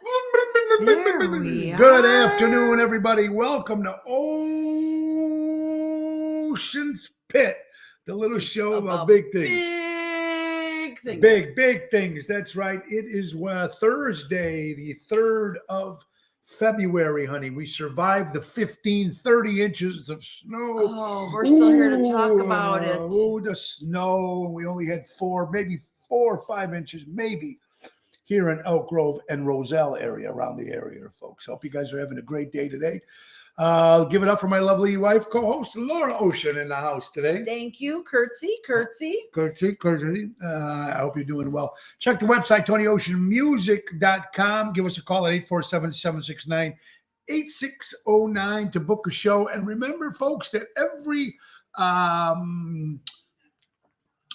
There we Good are. afternoon, everybody. Welcome to Ocean's Pit, the little show about big things. Big things. Big things. That's right. It is Thursday, the 3rd of February, honey. We survived the 30 inches of snow. Oh, we're still here to talk about it. Oh, the snow. We only had 4 or 5 inches, maybe, here in Elk Grove and Roselle area, around the area, folks. Hope you guys are having a great day today. Give it up for my lovely wife, co-host Laura Ocean, in the house today. Thank you. Curtsy. Curtsy. I hope you're doing well. Check the website, TonyOceanMusic.com. Give us a call at 847-769-8609 to book a show. And remember, folks, that every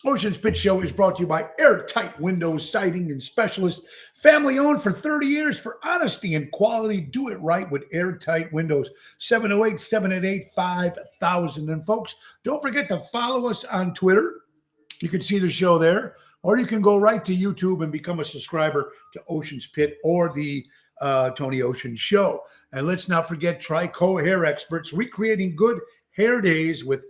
Ocean's Pit Show is brought to you by Airtight Windows Siding and Specialist. Family owned for 30 years for honesty and quality. Do it right with Airtight Windows. 708-788-5000. And folks, don't forget to follow us on Twitter. You can see the show there. Or you can go right to YouTube and become a subscriber to Ocean's Pit or the Tony Ocean Show. And let's not forget Trico Hair Experts, recreating good hair days with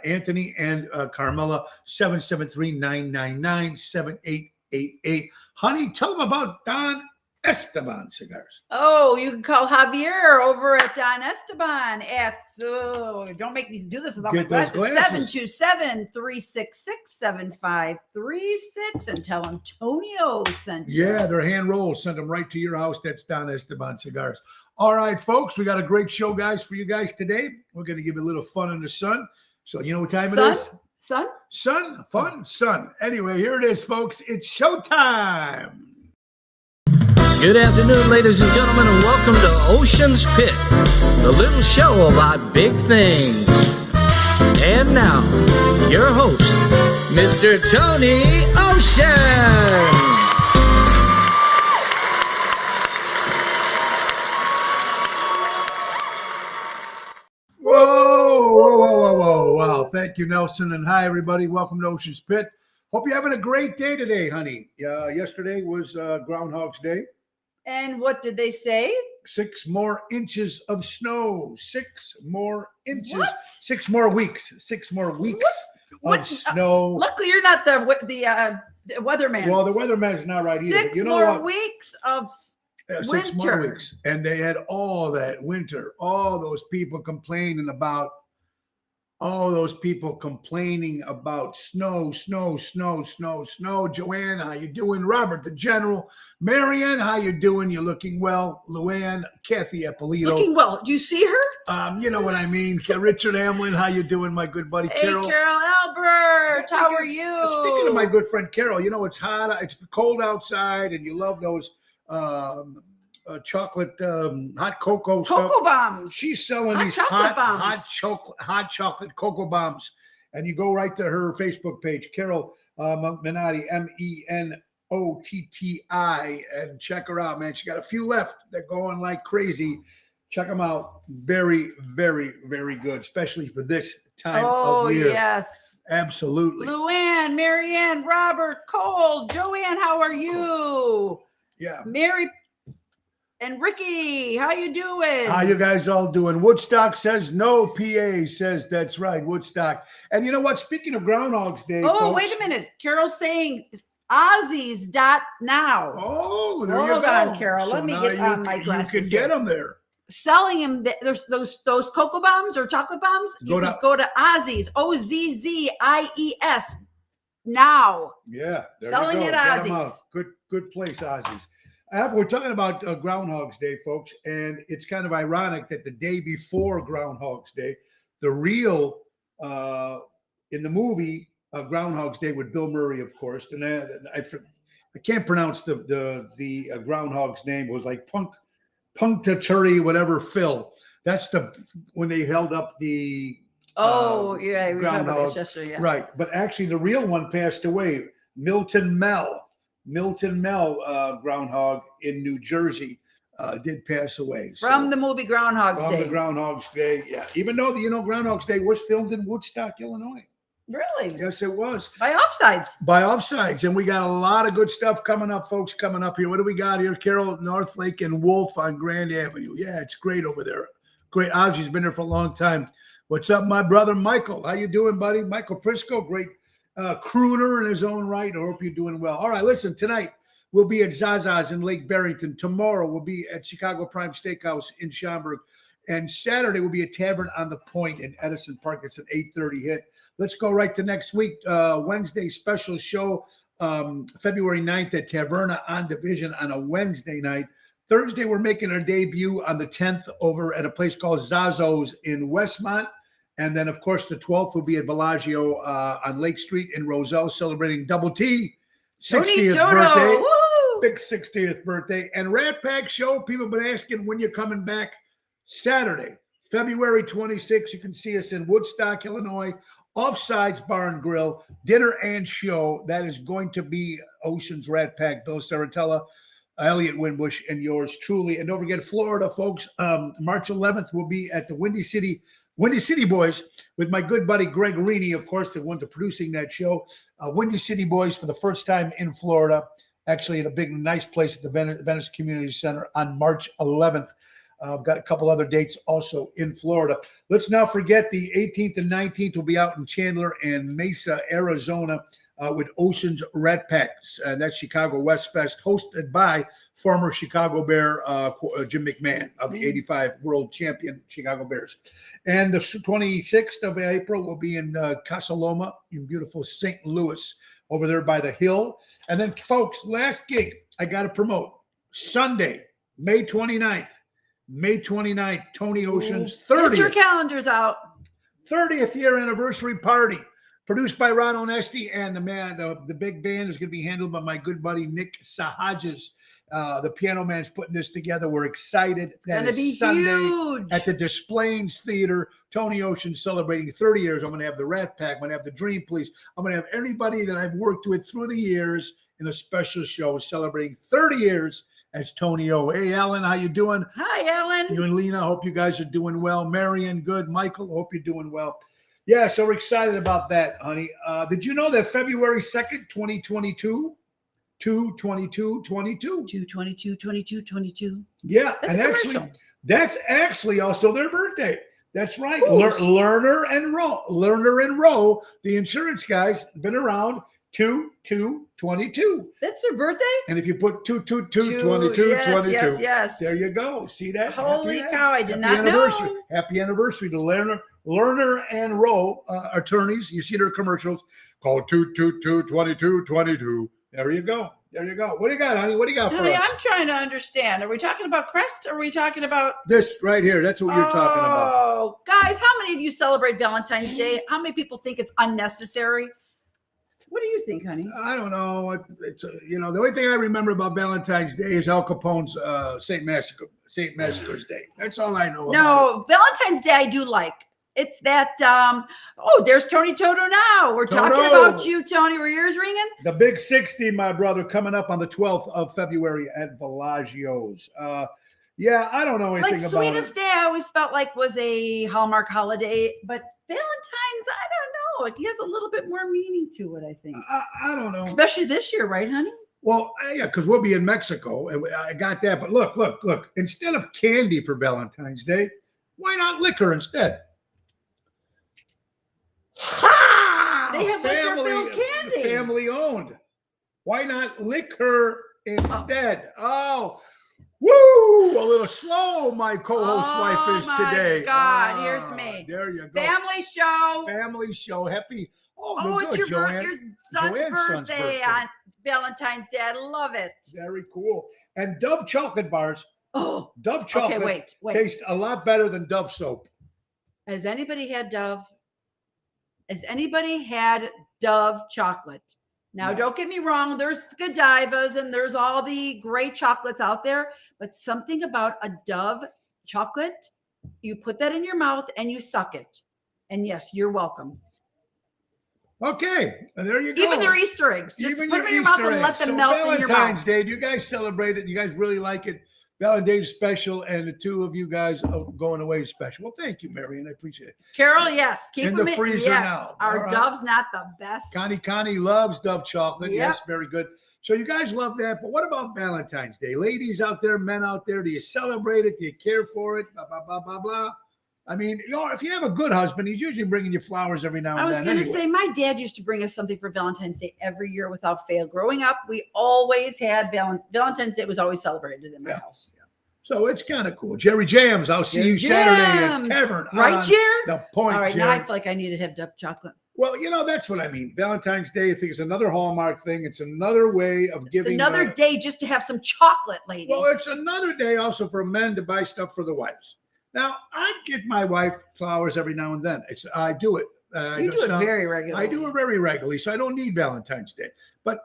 Anthony and Carmela, 773-999-7888. Honey, tell them about Don Esteban Cigars. Oh, you can call Javier over at Don Esteban at, don't make me do this without Get my those glasses, glasses. 727-366-7536, and tell them Tonio sent you. Yeah, they're hand rolled. Send them right to your house. That's Don Esteban Cigars. All right, folks, we got a great show, guys, for you guys today. We're going to give you a little fun in the sun. So you know what time it is? Sun? Fun, sun. Anyway, here it is, folks. It's showtime. Good afternoon, ladies and gentlemen, and welcome to Ocean's Pit, the little show about big things. And now, your host, Mr. Tony Ocean. Whoa. Wow. Thank you, Nelson. And hi, everybody. Welcome to Ocean's Pit. Hope you're having a great day today, honey. Yesterday was Groundhog's Day. And what did they say? 6 more inches of snow. 6 more inches. What? 6 more weeks. 6 more weeks of snow. Luckily, you're not the weatherman. Well, the weatherman's not right either. 6 You know more what? weeks of winter. 6 more weeks. And they had all that winter. All those people complaining about snow. Joanne, how you doing? Robert, the general. Marianne, how you doing? You're looking well. Luann, Kathy Eppolito. Looking well. Do you see her? You know what I mean. Richard Hamlin, how you doing, my good buddy? Hey, Carol. Carol Albert, how are you? Speaking of my good friend Carol, you know, it's hot. It's cold outside, and you love those chocolate hot cocoa stuff. Cocoa bombs. She's selling Hot these chocolate bombs. hot chocolate cocoa bombs, and you go right to her Facebook page, Carol Menotti, Menotti, and check her out, man. She got a few left. They're going like crazy. Check them out. Very, very, very good, especially for this time of year. Oh, yes. Absolutely. Luann, Marianne, Robert, Cole, Joanne, how are you? Yeah. Mary and Ricky, how you doing? How you guys all doing? Woodstock says no. PA says that's right. Woodstock. And you know what? Speaking of Groundhog's Day, folks, wait a minute. Carol's saying Aussies.now. Oh, there Hold you go. on, Carol. So Let me get on my glasses. You can get them there. Selling them. There's those cocoa bombs or chocolate bombs. You can go to Aussies. OZZIES now. Yeah, selling you go. at Aussies. Good place, Aussies. We're talking about Groundhog's Day, folks, and it's kind of ironic that the day before Groundhog's Day, the real in the movie Groundhog's Day with Bill Murray, of course, and I can't pronounce the Groundhog's name. It was like Punctaturi, whatever Phil. That's when they held up the we were talking about this yesterday. Yeah. Right, but actually the real one passed away. Milton Mell, groundhog in New Jersey, did pass away. From the movie Groundhog's Day. From the Groundhog's Day, yeah. Even though, Groundhog's Day was filmed in Woodstock, Illinois. Really? Yes, it was. By offsides. By offsides. And we got a lot of good stuff coming up, folks, coming up here. What do we got here? Carroll, Northlake, and Wolf on Grand Avenue. Yeah, it's great over there. Great. Ozzy's been there for a long time. What's up, my brother Michael? How you doing, buddy? Michael Prisco, great crooner in his own right. I hope you're doing well. All right, listen, tonight we'll be at Zaza's in Lake Barrington. Tomorrow we'll be at Chicago Prime Steakhouse in Schaumburg. And Saturday will be a Tavern on the Point in Edison Park. It's an 8:30 hit. Let's go right to next week. Wednesday special show, February 9th at Taverna on Division on a Wednesday night. Thursday, we're making our debut on the 10th over at a place called Zazo's in Westmont. And then, of course, the 12th will be at Bellagio on Lake Street in Roselle, celebrating Double T 60th birthday. Woo! Big 60th birthday. And Rat Pack Show, people have been asking when you're coming back. Saturday, February 26th, you can see us in Woodstock, Illinois, Offsides Bar and Grill, dinner and show. That is going to be Ocean's Rat Pack, Bill Saratella, Elliot Winbush, and yours truly. And don't forget, Florida, folks, March 11th, we'll be at the Windy City Boys with my good buddy Greg Reaney, of course, the one to producing that show. Windy City Boys for the first time in Florida, actually at a big, nice place at the Venice Community Center on March 11th. I've got a couple other dates also in Florida. Let's not forget the 18th and 19th will be out in Chandler and Mesa, Arizona with Ocean's Rat Packs. That's Chicago West Fest, hosted by former Chicago Bear Jim McMahon of the 85 world champion Chicago Bears. And the 26th of April will be in Casa Loma in beautiful St. Louis over there by the hill. And then, folks, last gig I got to promote. Sunday, May 29th. May 29th, Tony Ocean's Get your 30th calendars out. 30th year anniversary party, produced by Ron Onesti, and the big band is going to be handled by my good buddy Nick Sahajas. The piano man's putting this together. We're excited. It's going to be Sunday huge. at the Des Plaines Theater. Tony Ocean celebrating 30 years. I'm going to have the Rat Pack. I'm going to have the Dream Police. I'm going to have everybody that I've worked with through the years in a special show celebrating 30 years as Tony O. Hey, Alan, how you doing? Hi, Ellen. You and Lena, hope you guys are doing well. Marion, good. Michael, hope you're doing well. Yeah, so we're excited about that, honey. Did you know that February 2nd, 2022, 2/22/22? 2/22/22/22. Yeah, That's and a actually, commercial. that's actually also their birthday. That's right. Who's? Lerner and Rowe, the insurance guys, been around 2/2/22. That's their birthday? And if you put 2/22/22, Yes, 22, yes. there you go. See that? Holy Happy cow, I did happy not anniversary. know. Happy anniversary to Lerner and Rowe attorneys. You see their commercials. Call 2/22/22. There you go. There you go. What do you got, honey? What do you got for Honey, us? I'm trying to understand. Are we talking about Crest or are we talking about This right here. That's what you're talking about. Oh, guys, how many of you celebrate Valentine's Day? How many people think it's unnecessary? What do you think, honey? I don't know. It's the only thing I remember about Valentine's Day is Al Capone's Saint Massacre's Day. That's all I know. About No, Valentine's Day I do like. It's that, there's Tony Toto now. We're talking Toto. about you, Tony. Were your ears ringing? The Big 60, my brother, coming up on the 12th of February at Bellagio's. Yeah, I don't know anything Like about Sweetest it. Day, I always felt like was a Hallmark holiday, but Valentine's, I don't know. It has a little bit more meaning to it, I think. I don't know. Especially this year, right, honey? Well, yeah, because we'll be in Mexico, and I got that. But look. Instead of candy for Valentine's Day, why not liquor instead? Ha! They have liquor-filled candy. Family owned. Why not liquor instead? Oh, woo! A little slow, my co-host wife is my today. God, here's me. There you go. Family show. Family show. Happy. Oh, look it's good, your Joanne. son's Joanne's son's birthday birthday. on Valentine's Day. I love it. Very cool. And Dove chocolate bars. Oh, Dove chocolate okay, wait. taste a lot better than Dove soap. Has anybody had Dove? Has anybody had Dove chocolate? Now, No. don't get me wrong. There's Godivas and there's all the great chocolates out there, but something about a Dove chocolate, you put that in your mouth and you suck it. And yes, you're welcome. Okay, and there you go. Even their Easter eggs. Just Even put them in your mouth and let them melt in your Valentine's mouth. Day, do you guys celebrate it? You guys really like it? Valentine's special, and the two of you guys going away is special. Well, thank you, Marion. I appreciate it. Carol, yes. Keep In them the freezer yes. now. Our All right. Dove's not the best. Connie loves Dove chocolate. Yep. Yes, very good. So you guys love that. But what about Valentine's Day? Ladies out there, men out there, do you celebrate it? Do you care for it? Blah, blah, blah, blah, blah. I mean, if you have a good husband, he's usually bringing you flowers every now and I was then. going to anyway. say, my dad used to bring us something for Valentine's Day every year without fail. Growing up, we always had Valentine's Day was always celebrated in my house. So it's kind of cool. Jerry Jams, I'll see you Saturday at Tavern. Right, on Jer? The Point, All right, Jerry. now I feel like I need to have Dove chocolate. Well, that's what I mean. Valentine's Day, I think, is another Hallmark thing. It's another way of It's giving. another day just to have some chocolate, ladies. Well, it's another day also for men to buy stuff for the wives. Now, I get my wife flowers every now and then. I do it. you do it very regularly. I do it very regularly, so I don't need Valentine's Day. But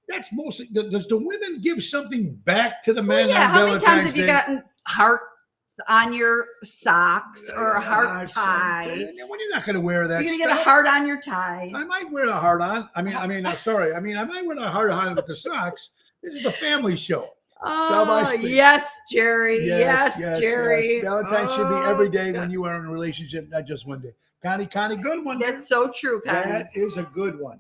that's mostly. Does the women give something back to the men Well, yeah, on how many Valentine's times have Day? you gotten hearts on your socks or a heart tie? When you're not going to wear that, You're gonna get a stuff. heart on your tie. I might wear a heart on. I might wear a heart on with the socks. This is the family show. Oh, yes, Jerry. Yes, Jerry. Yes. Valentine's should be every day God. when you are in a relationship, not just one day. Connie, good one. That's so true, Connie. That is a good one.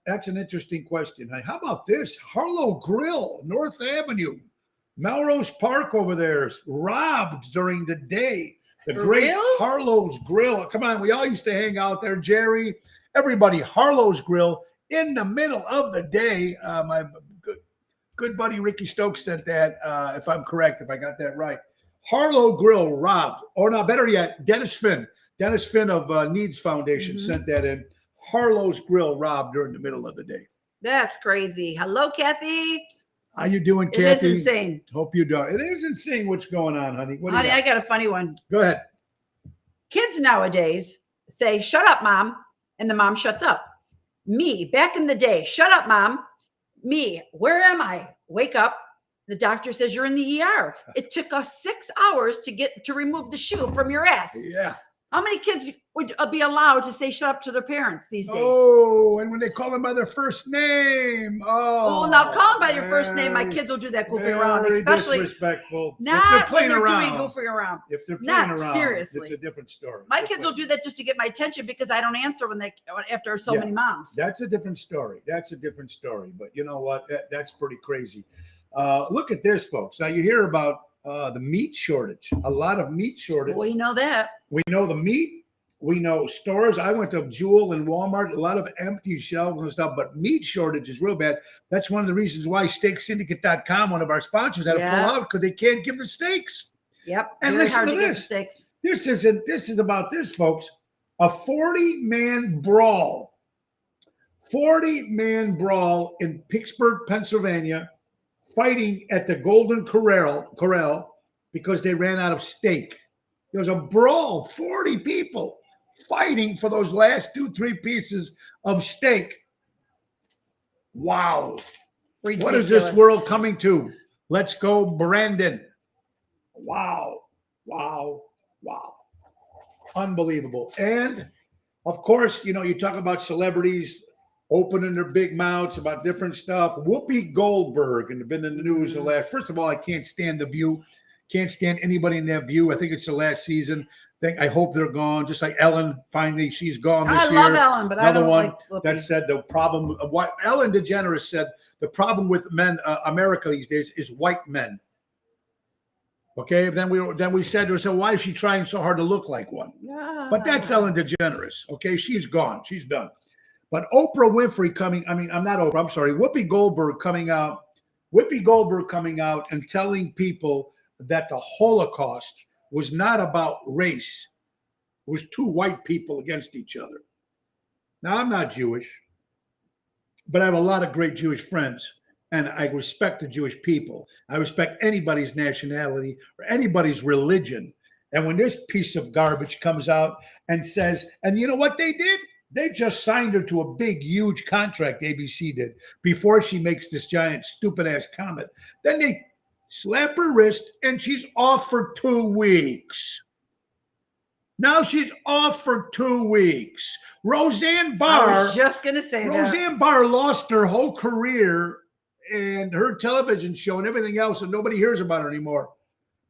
That's an interesting question. How about this? Harlow Grill, North Avenue, Melrose Park over there, is robbed during the day. The For great real? Harlow's Grill. Come on, we all used to hang out there. Jerry, everybody, Harlow's Grill in the middle of the day. My good buddy Ricky Stokes sent that, if I'm correct, if I got that right. Harlow Grill robbed, or not, better yet, Dennis Finn of Needs Foundation sent that in. Harlow's Grill robbed during the middle of the day. That's crazy. Hello, Kathy. How you doing, It is Kathy? insane. Hope you do. It is insane what's going on, honey. What do you Honey, got? I got a funny one. Go ahead. Kids nowadays say, "Shut up, mom," and the mom shuts up. Me, back in the day, "Shut up, mom." Me, "Where am I?" Wake up. The doctor says you're in the ER. It took us 6 hours to remove the shoe from your ass. Yeah. How many kids would be allowed to say "shut up" to their parents these days? Oh, and when they call them by their first name. Oh, Well, now call them by your first name. My kids will do that goofing around, very especially disrespectful. not when they're around. doing goofing around. If they're playing Not around, seriously. it's a different story. My kids will do that just to get my attention because I don't answer after so Yeah. many moms. That's a different story. But you know what? That's pretty crazy. Look at this, folks. Now you hear about the meat shortage. A lot of meat shortage. We know that. We know the meat. We know stores. I went to Jewel and Walmart, a lot of empty shelves and stuff, but meat shortage is real bad. That's one of the reasons why SteakSyndicate.com, one of our sponsors, had to pull out because they can't give the steaks. Yep. And Very listen hard to to get this. mistakes. This is about this, folks. A 40-man brawl. 40-man brawl in Pittsburgh, Pennsylvania, fighting at the Golden Corral because they ran out of steak. There was a brawl, 40 people fighting for those last 2-3 pieces of steak. Wow. Ridiculous. What is this world coming to? Let's go, Brandon. Wow. Unbelievable. And of course, you talk about celebrities opening their big mouths about different stuff. Whoopi Goldberg and been in the news the last. First of all, I can't stand The View. Can't stand anybody in that View. I think it's the last season. I hope they're gone. Just like Ellen, finally, she's gone this year. I love Ellen, but I Another don't one like Whoopi. that said the problem. What Ellen DeGeneres said, the problem with men, America these days, is white men. Okay, then we said to her, why is she trying so hard to look like one? Yeah. But that's Ellen DeGeneres. Okay, she's gone. She's done. But Oprah Winfrey Whoopi Goldberg coming out. Whoopi Goldberg coming out and telling people that the Holocaust was not about race. It was two white people against each other. Now, I'm not Jewish, but I have a lot of great Jewish friends, and I respect the Jewish people. I respect anybody's nationality or anybody's religion. And when this piece of garbage comes out and says, and you know what they did? They just signed her to a big, huge contract, ABC did, before she makes this giant, stupid-ass comment. Then they slap her wrist, and she's off for 2 weeks. Now she's off for 2 weeks. Roseanne Barr. I was just going to say that. Roseanne Barr lost her whole career and her television show and everything else, and nobody hears about her anymore.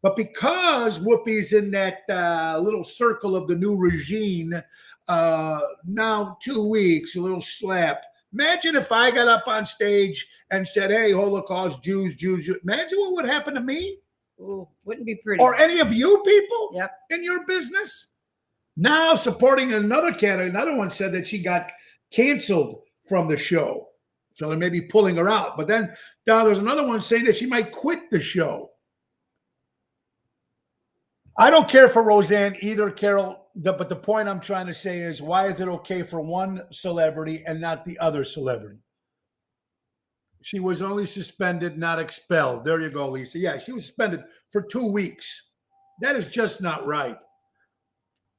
But because Whoopi's in that little circle of the new regime, now 2 weeks, a little slap. Imagine if I got up on stage and said, hey, Holocaust, Jews. Imagine what would happen to me. Ooh, wouldn't be pretty. Or any of you people Yep. in your business. Now supporting another candidate. Another one said that she got canceled from the show. So they may be pulling her out. But then now there's another one saying that she might quit the show. I don't care for Roseanne either, Carol. But the point I'm trying to say is, why is it okay for one celebrity and not the other celebrity? She was only suspended, not expelled. There you go, Lisa. Yeah, she was suspended for 2 weeks. That is just not right.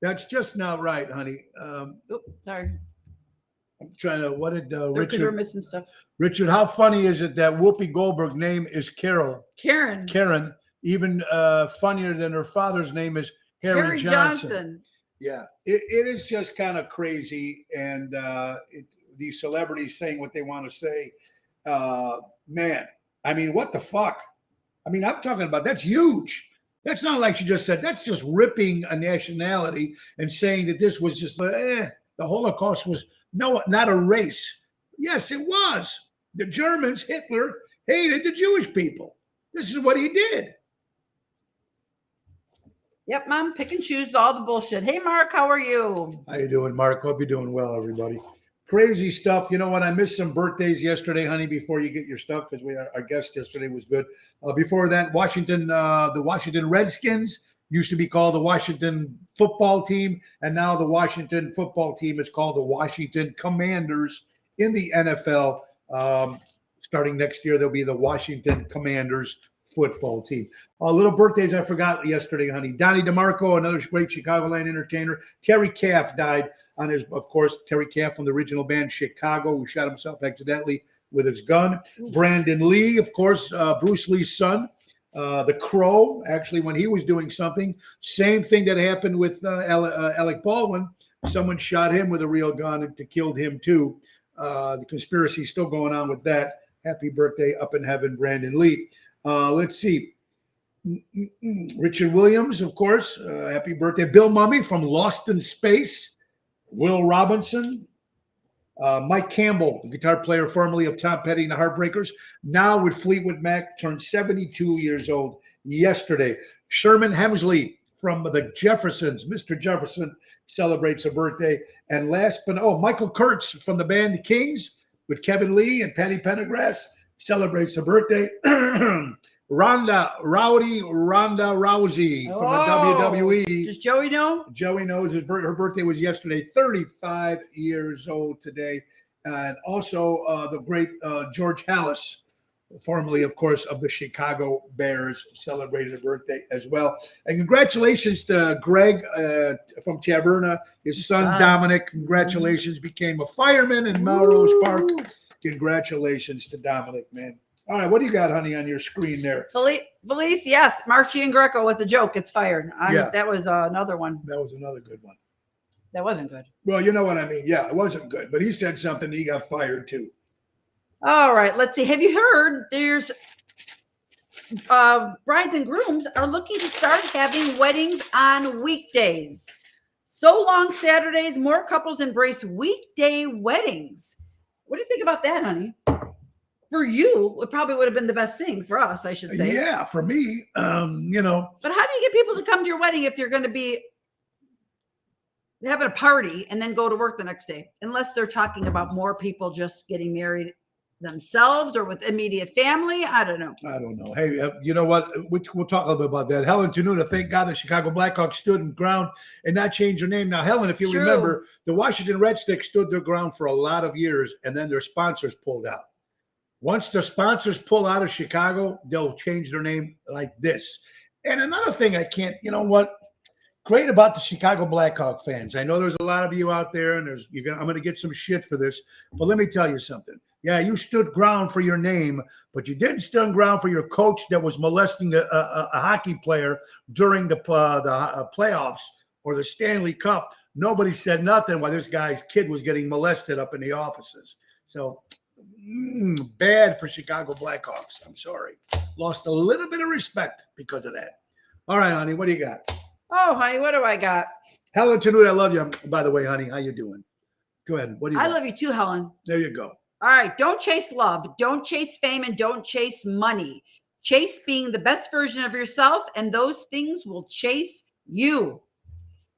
That's just not right, honey. Oops, sorry. I'm trying to, what did Because we're Richard, missing stuff. Richard, how funny is it that Whoopi Goldberg's name is Karen, even funnier than her father's name is Harry Johnson. Yeah, it is just kind of crazy. And these celebrities saying what they want to say. Man, I mean, what the fuck? I mean, I'm talking about, that's huge. That's not like she just said, that's just ripping a nationality and saying that this was just, the Holocaust was, no, not a race. Yes, it was. The Germans, Hitler, hated the Jewish people. This is what he did. Yep, Mom, pick and choose all the bullshit. Hey, Mark, how are you? How you doing, Mark? Hope you're doing well, everybody. Crazy stuff. You know what? I missed some birthdays yesterday, honey, before you get your stuff, because our guest yesterday was good. Before that, the Washington Redskins used to be called the Washington football team, and now the Washington football team is called the Washington Commanders in the NFL. Starting next year, they'll be the Washington Commanders football team. Little birthdays I forgot yesterday, honey. Donnie DeMarco, another great Chicagoland entertainer. Terry Caff died on his, of course, Terry Caff from the original band Chicago, who shot himself accidentally with his gun. Brandon Lee, of course, Bruce Lee's son. The Crow, actually, when he was doing something. Same thing that happened with Alec Baldwin. Someone shot him with a real gun and killed him too. The conspiracy is still going on with that. Happy birthday up in heaven, Brandon Lee. Let's see. Richard Williams, of course. Happy birthday. Bill Mummy from Lost in Space. Will Robinson. Mike Campbell, the guitar player formerly of Tom Petty and the Heartbreakers, now with Fleetwood Mac, turned 72 years old yesterday. Sherman Hemsley from the Jeffersons. Mr. Jefferson celebrates a birthday. And last but Michael Kurtz from the band The Kings with Kevin Lee and Patty Pendergrass celebrates a birthday. Ronda Rousey from the WWE. Does Joey know? Joey knows her birthday was yesterday, 35 years old today. And also the great George Halas, formerly, of course, of the Chicago Bears, celebrated a birthday as well. And congratulations to Greg from Taverna. His son, Dominic, congratulations, became a fireman in Melrose Park. Congratulations to Dominic, man. All right, what do you got, honey, on your screen there? Felice, yes. Marchie and Greco with the joke. It's fired. Yeah. That was another one. That was another good one. That wasn't good. Well, you know what I mean. Yeah, it wasn't good. But he said something, he got fired too. All right, let's see. Have you heard there's brides and grooms are looking to start having weddings on weekdays. So long Saturdays, more couples embrace weekday weddings. What do you think about that, honey? For you, it probably would have been the best thing. For us, I should say. Yeah, for me, you know. But how do you get people to come to your wedding if you're going to be having a party and then go to work the next day? Unless they're talking about more people just getting married themselves or with immediate family. I don't know. Hey, you know what? We'll talk a little bit about that. Helen Tenuta, thank God the Chicago Blackhawks stood in ground and not changed their name. Now, Helen, if you remember, the Washington Red Sticks stood their ground for a lot of years, and then their sponsors pulled out. Once the sponsors pull out of Chicago, they'll change their name like this. And another thing you know what? Great about the Chicago Blackhawk fans. I know there's a lot of you out there, and I'm going to get some shit for this, but let me tell you something. Yeah, you stood ground for your name, but you didn't stand ground for your coach that was molesting a hockey player during the playoffs or the Stanley Cup. Nobody said nothing while this guy's kid was getting molested up in the offices. So Bad for Chicago Blackhawks. I'm sorry. Lost a little bit of respect because of that. All right, honey, what do you got? Oh, honey, what do I got? Helen Tanut, I love you. By the way, honey, how you doing? Go ahead. What do you I got? love you too, Helen. There you go. All right. Don't chase love. Don't chase fame, and don't chase money. Chase being the best version of yourself, and those things will chase you.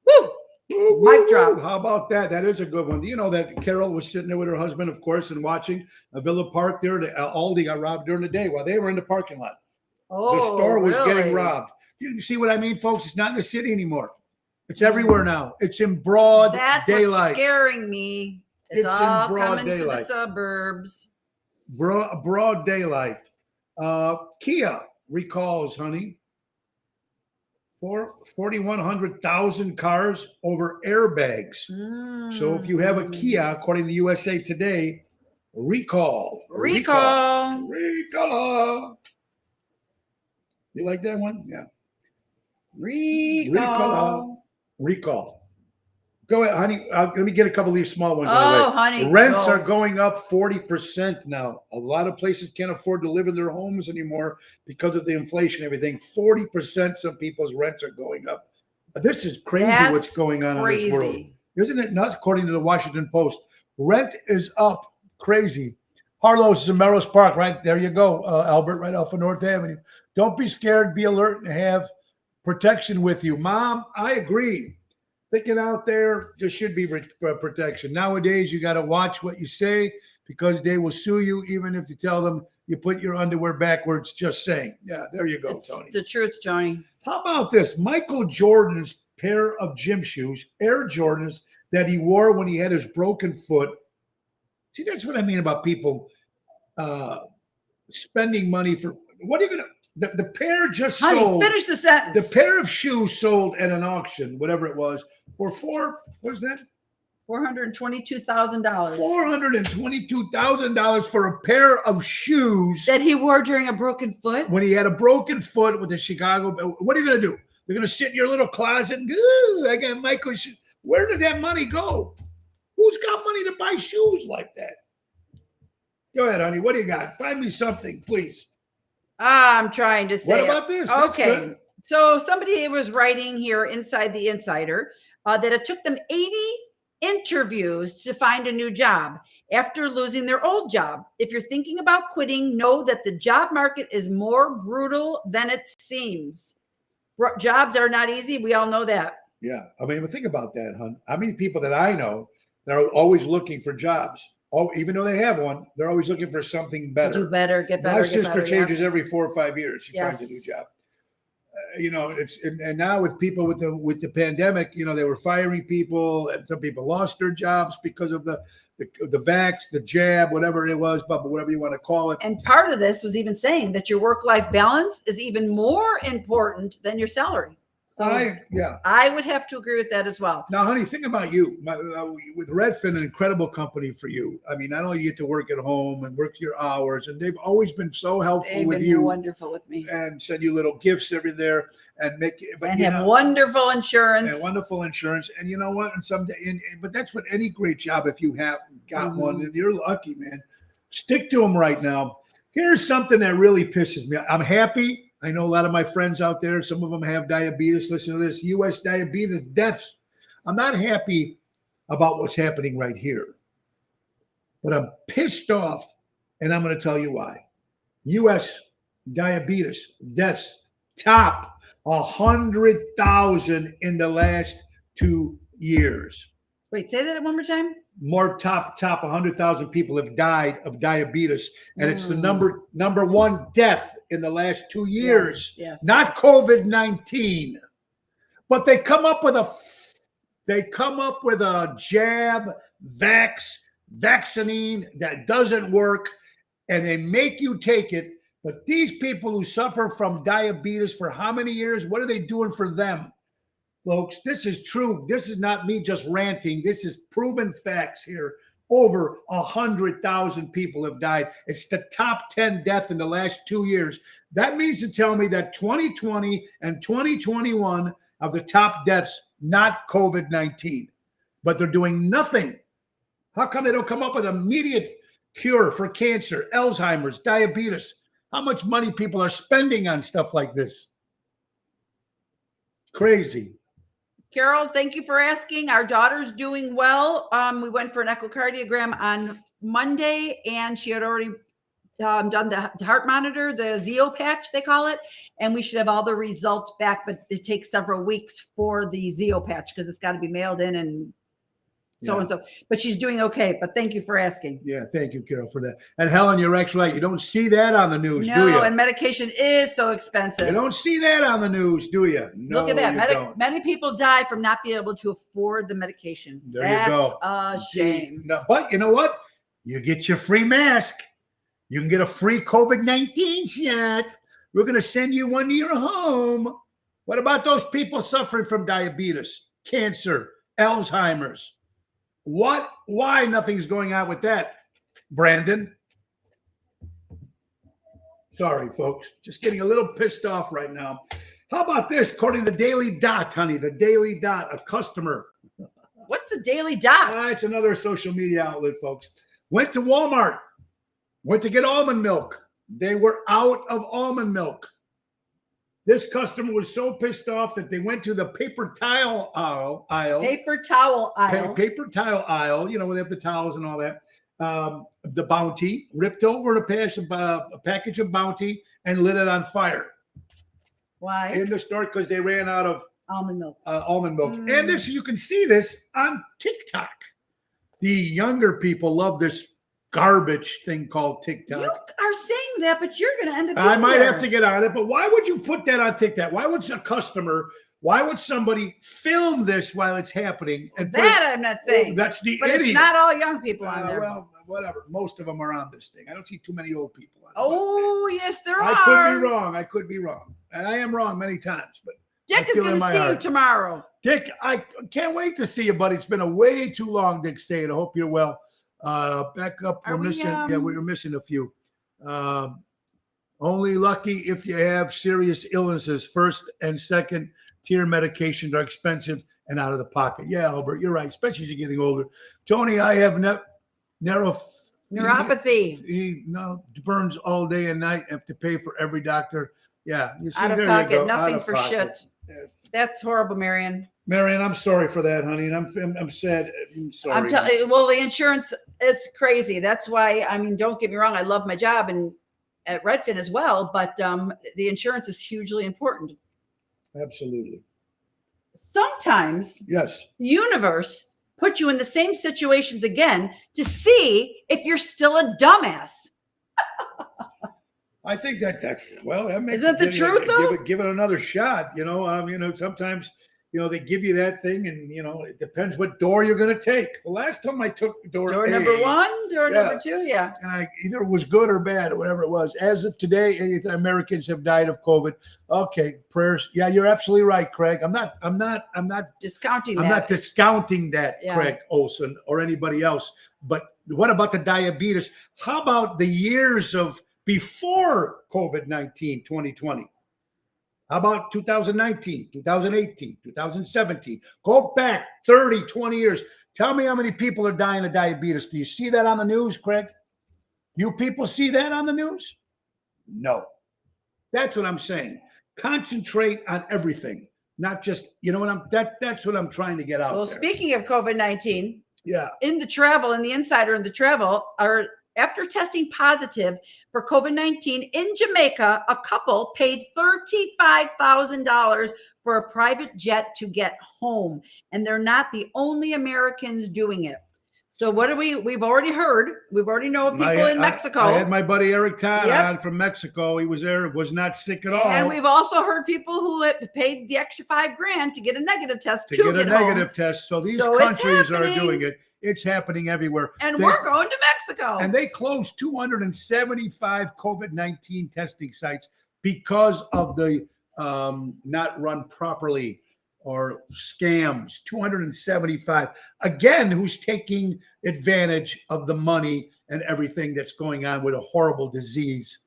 Woo! Mic drop. How about that? That is a good one. You know that Carol was sitting there with her husband, of course, and watching a Villa Park there. Aldi got robbed during the day while they were in the parking lot. Oh, The store was really? getting robbed. You see what I mean, folks? It's not in the city anymore. It's everywhere now. It's in broad That's daylight. what's scaring me. It's It's in all broad coming to the daylight. suburbs. Broad daylight. Kia recalls, honey, 4,100,000 cars over airbags. So if you have a Kia, according to USA Today, recall. Recall. You like that one? Yeah. Recall. Recall. Go ahead, honey. Let me get a couple of these small ones. out of the Oh, way. honey. Rents go. are going up 40% now. A lot of places can't afford to live in their homes anymore because of the inflation and everything. 40% some people's rents are going up. This is crazy That's what's going on in this world. crazy. Isn't it nuts? According to the Washington Post, rent is up crazy. Harlow's is in Melrose Park, right? There you go, Albert, right off of North Avenue. Don't be scared. Be alert and have protection with you. Mom, I agree. Thinking out there, there should be protection. Nowadays, you got to watch what you say because they will sue you even if you tell them you put your underwear backwards. Just saying. Yeah, there you go, It's Tony. the truth, Johnny. How about this? Michael Jordan's pair of gym shoes, Air Jordans, that he wore when he had his broken foot. See, that's what I mean about people spending money for what are you going to? The pair just Honey, sold. finish the sentence. The pair of shoes sold at an auction, whatever it was, for what is that? $422,000 $422,000 for a pair of shoes that he wore during a broken foot. when he had a broken foot with the Chicago. What are you going to do? You're going to sit in your little closet and go, I got Michael shoes. Where did that money go? Who's got money to buy shoes like that? Go ahead, honey. What do you got? Find me something, please. I'm trying to say. What about this? That's Okay. good. So somebody was writing here inside the Insider that it took them 80 interviews to find a new job after losing their old job. If you're thinking about quitting, know that the job market is more brutal than it seems. Jobs are not easy. We all know that. Yeah. I mean, but think about that, hon. How many people that I know that are always looking for jobs? Oh, even though they have one, they're always looking for something better. To do better, get better, My get sister better. changes every 4 or 5 years. She finds a new Yes. job. And now with people with the pandemic, they were firing people, and some people lost their jobs because of the vax, the jab, whatever it was, but whatever you want to call it. And part of this was even saying that your work-life balance is even more important than your salary. So I would have to agree with that as well. Now, honey, think about you. With Redfin, an incredible company for you. I mean, not only you get to work at home and work your hours, and they've always been so helpful They've with been you wonderful with me. and send you little gifts every there and Have wonderful insurance. and wonderful insurance. And you know what? And someday, but that's what any great job, if you have got one, and you're lucky, man. Stick to them right now. Here's something that really pisses me off. I'm happy. I know a lot of my friends out there, some of them have diabetes. Listen to this, U.S. diabetes deaths. I'm not happy about what's happening right here, but I'm pissed off, and I'm going to tell you why. U.S. diabetes deaths top 100,000 in the last 2 years. Wait, say that one more time. More top 100,000 people have died of diabetes, and it's the number one death in the last 2 years. Yes. Not COVID-19, but they come up with a jab, vaccine that doesn't work, and they make you take it. But these people who suffer from diabetes for how many years? What are they doing for them? Folks, this is true. This is not me just ranting. This is proven facts here. Over 100,000 people have died. It's the top 10 death in the last 2 years. That means to tell me that 2020 and 2021 are the top deaths, not COVID-19. But they're doing nothing. How come they don't come up with immediate cure for cancer, Alzheimer's, diabetes. How much money people are spending on stuff like this? Crazy. Carol, thank you for asking. Our daughter's doing well. We went for an echocardiogram on Monday, and she had already done the heart monitor, the Zeo patch, they call it, and we should have all the results back, but it takes several weeks for the Zeo patch because it's got to be mailed in and so and so. But she's doing okay. But thank you for asking. Yeah, thank you, Carol, for that. And Helen, you're actually right. You don't see that on the news, do you? No, and medication is so expensive. You don't see that on the news, do you? No, Look at that. you don't. Many people die from not being able to afford the medication. There you go. That's a shame. No, but you know what? You get your free mask. You can get a free COVID-19 shot. We're going to send you one to your home. What about those people suffering from diabetes, cancer, Alzheimer's? What? Why nothing's going on with that, Brandon? Sorry, folks. Just getting a little pissed off right now. How about this? According to the Daily Dot, honey, the Daily Dot, a customer. What's the Daily Dot? It's another social media outlet, folks. Went to Walmart. Went to get almond milk. They were out of almond milk. This customer was so pissed off that they went to the paper towel aisle. Paper towel aisle. Paper towel aisle, you know, where they have the towels and all that. The Bounty, ripped over a package of Bounty and lit it on fire. Why? In the store because they ran out of Almond milk. And this, you can see this on TikTok. The younger people love this garbage thing called TikTok. You are saying that, but you're going to end up. I might have to get on it, but why would you put that on TikTok? Why would why would somebody film this while it's happening? And I'm not saying. That's the but idiot. It's not all young people on there. Well, whatever. Most of them are on this thing. I don't see too many old people on it. Oh, yes, there I are. could be wrong. And I am wrong many times, but Dick is going to see you tomorrow. Dick, I can't wait to see you, buddy. It's been a way too long, Dick Sayed. I hope you're well. Back up. We're missing a few. Only lucky if you have serious illnesses. First and second tier medications are expensive and out of the pocket. Yeah, Albert, you're right, especially as you're getting older. Tony, I have neuropathy. He burns all day and night. Have to pay for every doctor. Yeah, you see, out of there pocket, you go. nothing for shit. Yeah. That's horrible, Marion. Marion, I'm sorry for that, honey, and I'm sad. I'm sorry. Well, the insurance is crazy. That's why. I mean, don't get me wrong. I love my job and at Redfin as well, but the insurance is hugely important. Absolutely. Sometimes, yes, the universe puts you in the same situations again to see if you're still a dumbass. I think that makes Isn't the truth though? Give it another shot. Sometimes they give you that thing, and it depends what door you're going to take. The last time I took door number one, number two, yeah, and either it was good or bad or whatever it was. As of today, Americans have died of COVID. Okay, prayers. Yeah, you're absolutely right, Craig. I'm not discounting. I'm not discounting that, yeah. Craig Olson or anybody else. But what about the diabetes? How about the years of before COVID-19, 2020? How about 2019, 2018, 2017? Go back 30, 20 years. Tell me how many people are dying of diabetes. Do you see that on the news, Craig? You people see that on the news? No. That's what I'm saying. Concentrate on everything, not just, that's what I'm trying to get out there. Well, speaking of COVID-19, yeah, in the insider in the travel are after testing positive for COVID-19 in Jamaica, a couple paid $35,000 for a private jet to get home. And they're not the only Americans doing it. So what do we've already heard. We've already know of people in Mexico. I had my buddy Eric Todd on from Mexico. He was there, was not sick at all. And we've also heard people who paid the extra $5,000 to get a negative test to get a negative test. So these countries are doing it. It's happening everywhere. And we're going to Mexico. And they closed 275 COVID-19 testing sites because of the not run properly or scams. 275. Again, who's taking advantage of the money and everything that's going on with a horrible disease.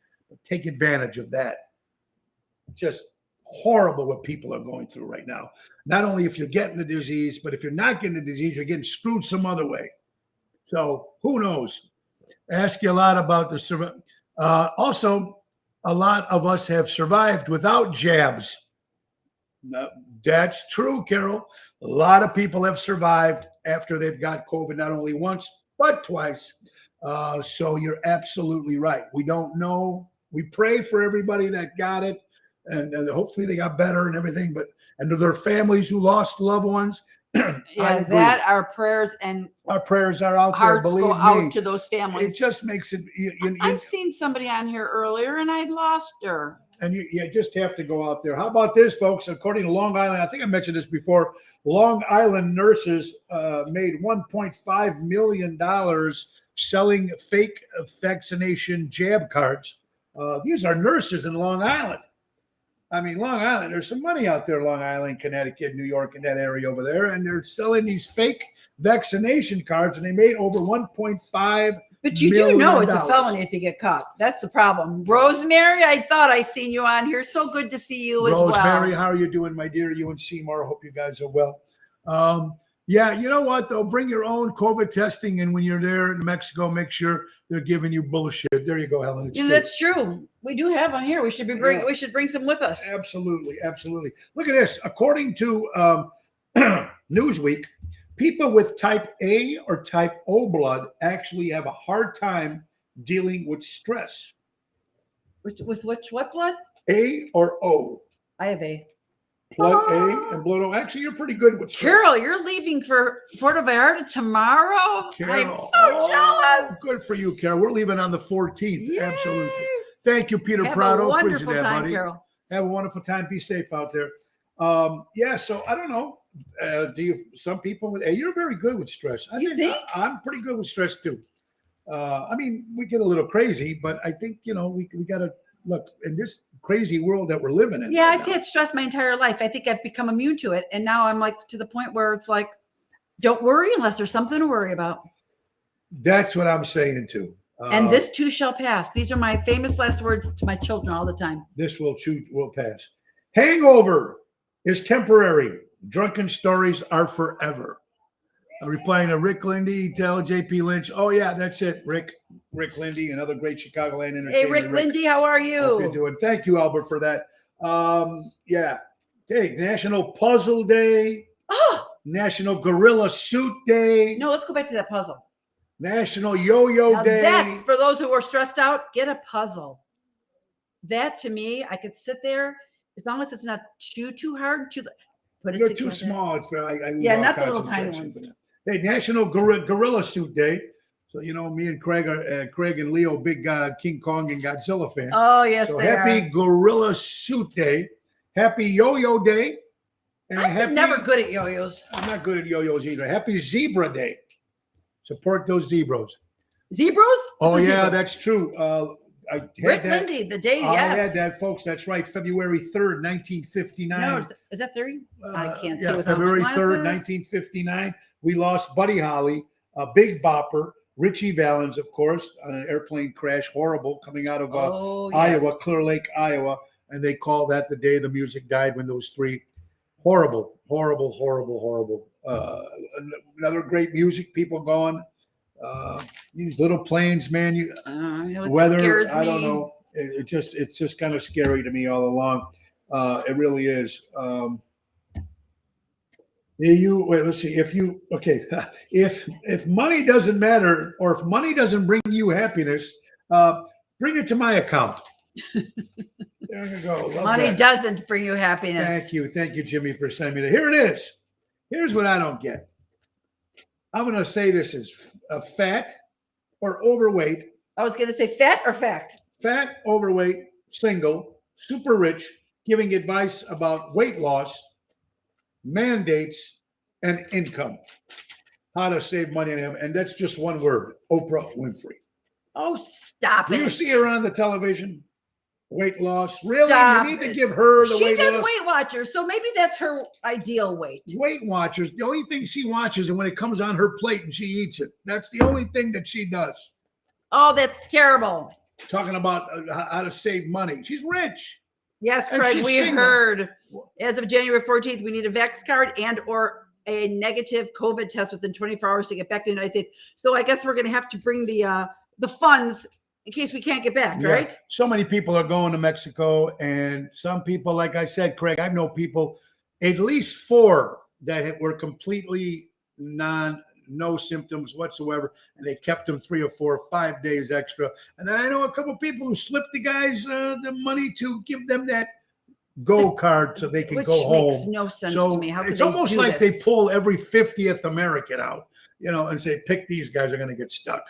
Take advantage of that. Just horrible what people are going through right now. Not only if you're getting the disease, but if you're not getting the disease, you're getting screwed some other way. So who knows? ask you a lot about the also, a lot of us have survived without jabs. No, that's true, Carol. A lot of people have survived after they've got COVID, not only once, but twice. So you're absolutely right. We don't know. We pray for everybody that got it, and hopefully they got better and everything, and to their families who lost loved ones. Yeah, that our prayers and our prayers are out there. hearts Believe go me, out to those families. it just makes it. I've seen somebody on here earlier and I lost her. And you just have to go out there. How about this, folks? According to Long Island, I think I mentioned this before, Long Island nurses made $1.5 million selling fake vaccination jab cards. These are nurses in Long Island. I mean, Long Island, there's some money out there, Long Island, Connecticut, New York, and that area over there. And they're selling these fake vaccination cards, and they made over $1.5 But you do know it's a felony if you get caught. That's the problem. Rosemary, I thought I seen you on here. So good to see you as well. Rosemary, how are you doing, my dear? You and Seymour, I hope you guys are well. Yeah, you know what, though? Bring your own COVID testing, and when you're there in Mexico, make sure they're giving you bullshit. There you go, Helen. It's Yeah, true. that's true. We do have them here. We should we should bring some with us. Absolutely, absolutely. Look at this. According to Newsweek, people with type A or type O blood actually have a hard time dealing with stress. With what blood? A or O. I have A. Blood A and blood O. Actually, you're pretty good with stress. Carol, you're leaving for Puerto Vallarta tomorrow. Carol. I'm so jealous. Good for you, Carol. We're leaving on the 14th. Yay. Absolutely. Thank you, Peter Have Prado. a wonderful Appreciate that, time, buddy. Carol. Have a wonderful time. Be safe out there. Yeah, so I don't know. Some people you're very good with stress. You think? I'm pretty good with stress too. I mean, we get a little crazy, but I think, we got to look in this crazy world that we're living in. Yeah, right I've now. had stress my entire life. I think I've become immune to it. And now I'm like to the point where it's like, don't worry unless there's something to worry about. That's what I'm saying too. And this too shall pass. These are my famous last words to my children all the time. This will pass. Hangover is temporary. Drunken stories are forever. Replying to Rick Lindy, tell JP Lynch. Oh yeah, that's it. Rick Lindy, another great Chicagoland entertainer. Hey, Rick Lindy, how are Hope you're you? doing. Thank you, Albert, for that. Yeah. Hey, National Puzzle Day. Oh, National Gorilla Suit Day. no, let's go back to that puzzle. National Yo-Yo Now Day. that's for those who are stressed out, get a puzzle. That to me, I could sit there as long as it's not too hard to put it You're together. too small. It's I lose Yeah, all not the little tiny concentration. ones. Hey, National Gorilla Suit Day. So me and Craig and Leo, big King Kong and Godzilla fans. Oh, yes, so they happy are. Gorilla Suit Day. Happy Yo-Yo Day. And I was happy, never good at yo-yos. I'm not good at yo-yos either. Happy Zebra Day. Support those zebras. Zebras? Oh What's a yeah, zebra? that's true. I had Rick that. Lindy, the day, I yes. had that, folks. That's right. February 3rd, 1959. No, is that 30? I can't see Yeah, without February my 3rd, glasses. 1959. We lost Buddy Holly, a Big Bopper, Richie Valens, of course, on an airplane crash, horrible, coming out of Oh, Iowa, yes. Clear Lake, Iowa. And they call that the day the music died, when those three horrible. Another great music people going. These little planes, man, It weather, scares me. I don't know. It's just kind of scary to me all along. It really is. Let's see. If money doesn't matter, or if money doesn't bring you happiness, bring it to my account. There you go. Love Money that. doesn't bring you happiness. Thank you, Jimmy, for sending me that. Here it is. Here's what I don't get. I'm going to say this is fat or overweight. I was going to say fat or fact. Fat, overweight, single, super rich, giving advice about weight loss, mandates, and income. How to save money and that's just one word: Oprah Winfrey. Oh, stop Do it. you see her on the television? Weight loss. Really? Stop You need to it. give her the She weight does loss. Weight Watchers, so maybe that's her ideal weight. Weight Watchers. The only thing she watches is when it comes on her plate and she eats it. That's the only thing that she does. Oh, that's terrible. Talking about how to save money. She's rich. Yes, And Craig, she's we single. heard as of January 14th, we need a Vax card and or a negative COVID test within 24 hours to get back to the United States. So I guess we're going to have to bring the the funds in case we can't get back, Yeah. right? So many people are going to Mexico, and some people, like I said, Craig, I know people, at least 4 that were completely no symptoms whatsoever, and they kept them 3 or 4 or 5 days extra. And then I know a couple of people who slipped the guys the money to give them that go card so they can Which go makes home. no sense So to me. How could it's they almost do like this? they pull every 50th American out, and say, pick these guys are going to get stuck.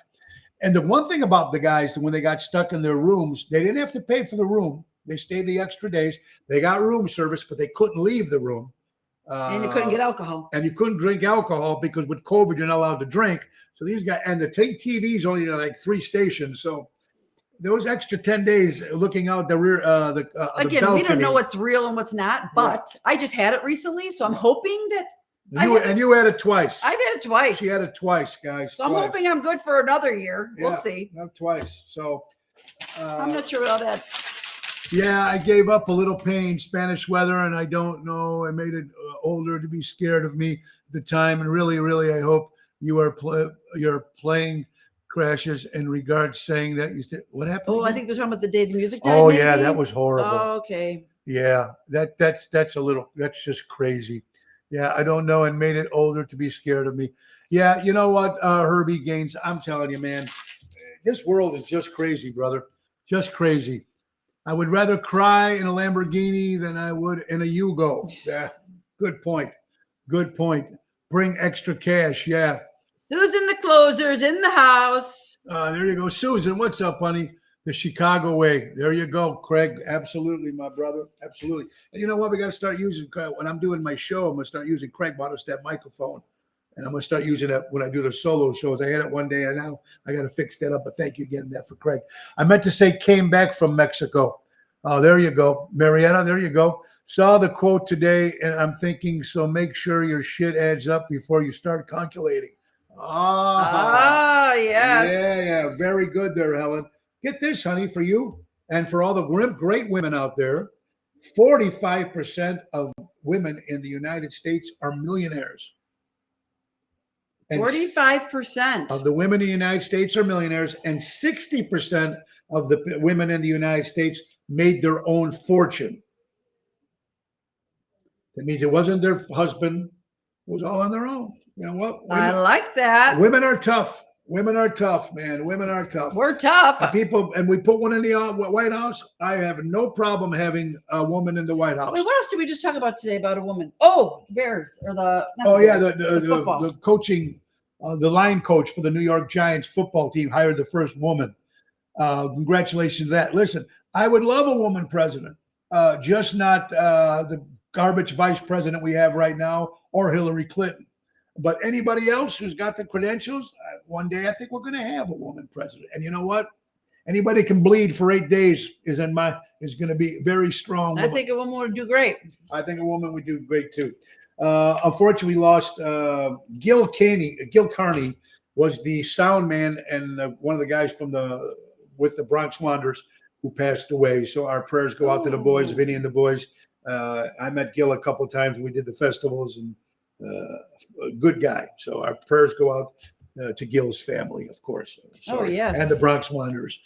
And the one thing about the guys, when they got stuck in their rooms, they didn't have to pay for the room. They stayed the extra days. They got room service, but they couldn't leave the room. And you couldn't get alcohol. And you couldn't drink alcohol because with COVID, you're not allowed to drink. So these guys, and the TV's only like 3 stations. So those extra 10 days looking out the rear, the Again, we don't know balcony. what's real and what's not, but I just had it recently. So I'm hoping that And you had it twice. I've had it twice. She had it twice, guys. So I'm twice. hoping I'm good for another year. We'll Yeah, see. Not twice. So I'm not sure about that. yeah, I gave up a little pain, Spanish weather, and I don't know. I made it older to be scared of me at the time. And really, really, I hope you are your plane crashes in regards saying that you said, what happened? Oh, I again? think they're talking about the day the music died. Oh yeah, maybe? that was horrible. Oh, okay. Yeah, that's just crazy. Yeah, I don't know, and made it older to be scared of me. Yeah, you know what, Herbie Gaines, I'm telling you, man, this world is just crazy, brother. Just crazy. I would rather cry in a Lamborghini than I would in a Yugo. Yeah, good point. Good point. Bring extra cash. Yeah. Susan the closer's in the house. There you go. Susan, what's up, honey? The Chicago way. There you go, Craig. Absolutely, my brother. Absolutely. And you know what? We got to start using, when I'm doing my show, I'm going to start using Craig bought us that microphone. And I'm going to start using it when I do the solo shows. I had it one day, and now I got to fix that up. But thank you again that for Craig. I meant to say came back from Mexico. Oh, there you go. Marietta, there you go. Saw the quote today, and I'm thinking, so make sure your shit adds up before you start calculating. Ah, yes. Yeah. Very good there, Helen. Get this, honey, for you and for all the great women out there. 45% of women in the United States are millionaires. And 45%. of the women in the United States are millionaires, and 60% of the women in the United States made their own fortune. That means it wasn't their husband; it was all on their own. You know what? I like that. Women are tough. Women are tough, man. Women are tough. We're tough. And we put one in the White House. I have no problem having a woman in the White House. Wait, what else did we just talk about today about a woman? Oh, Bears or the. not Oh yeah, Bears, football. the coaching, the line coach for the New York Giants football team hired the first woman. Congratulations to that. Listen, I would love a woman president, just not the garbage vice president we have right now or Hillary Clinton. But anybody else who's got the credentials, one day I think we're going to have a woman president. And you know what? Anybody can bleed for 8 days is going to be very strong. I think a woman would do great. I think a woman would do great too. Unfortunately, we lost Gil Carney was the sound man and one of the guys from with the Bronx Wanderers who passed away. So our prayers go out to the boys, Vinny and the boys. I met Gil a couple of times. We did the festivals and a good guy. So our prayers go out to Gil's family, of course. Oh, yes. And the Bronx Wanderers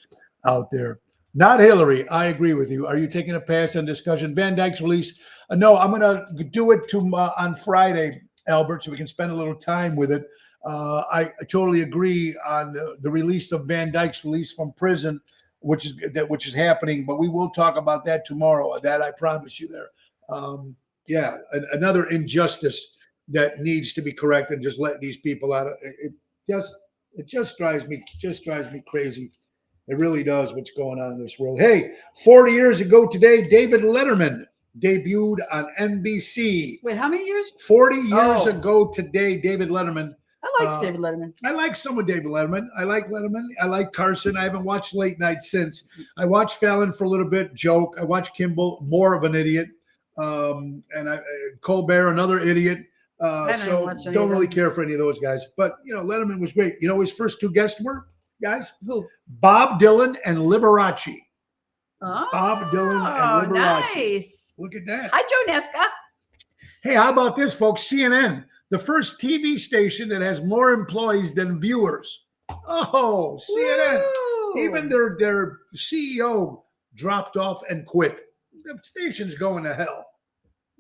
out there. Not Hillary. I agree with you. Are you taking a pass on discussion? Van Dyke's release. No, I'm going to do it on Friday, Albert, so we can spend a little time with it. I totally agree on the release of Van Dyke's release from prison, which is happening. But we will talk about that tomorrow. That I promise you there. Another injustice that needs to be corrected. Just let these people out. It just drives me crazy. It really does. What's going on in this world? Hey, 40 years ago today, David Letterman debuted on NBC. Wait, how many years? 40 years ago today, David Letterman. I liked David Letterman. I like some of David Letterman. I like Letterman. I like Carson. I haven't watched Late Night since. I watched Fallon for a little bit. Joke. I watched Kimball. More of an idiot. And Colbert, another idiot. So don't really care for any of those guys. But, Letterman was great. You know, his first 2 guests were, guys? Who? Bob Dylan and Liberace. Oh, Bob Dylan and Liberace. Nice. Look at that. Hi, Joe Nesca. Hey, how about this, folks? CNN, the first TV station that has more employees than viewers. Oh, CNN. Woo! Even their CEO dropped off and quit. The station's going to hell.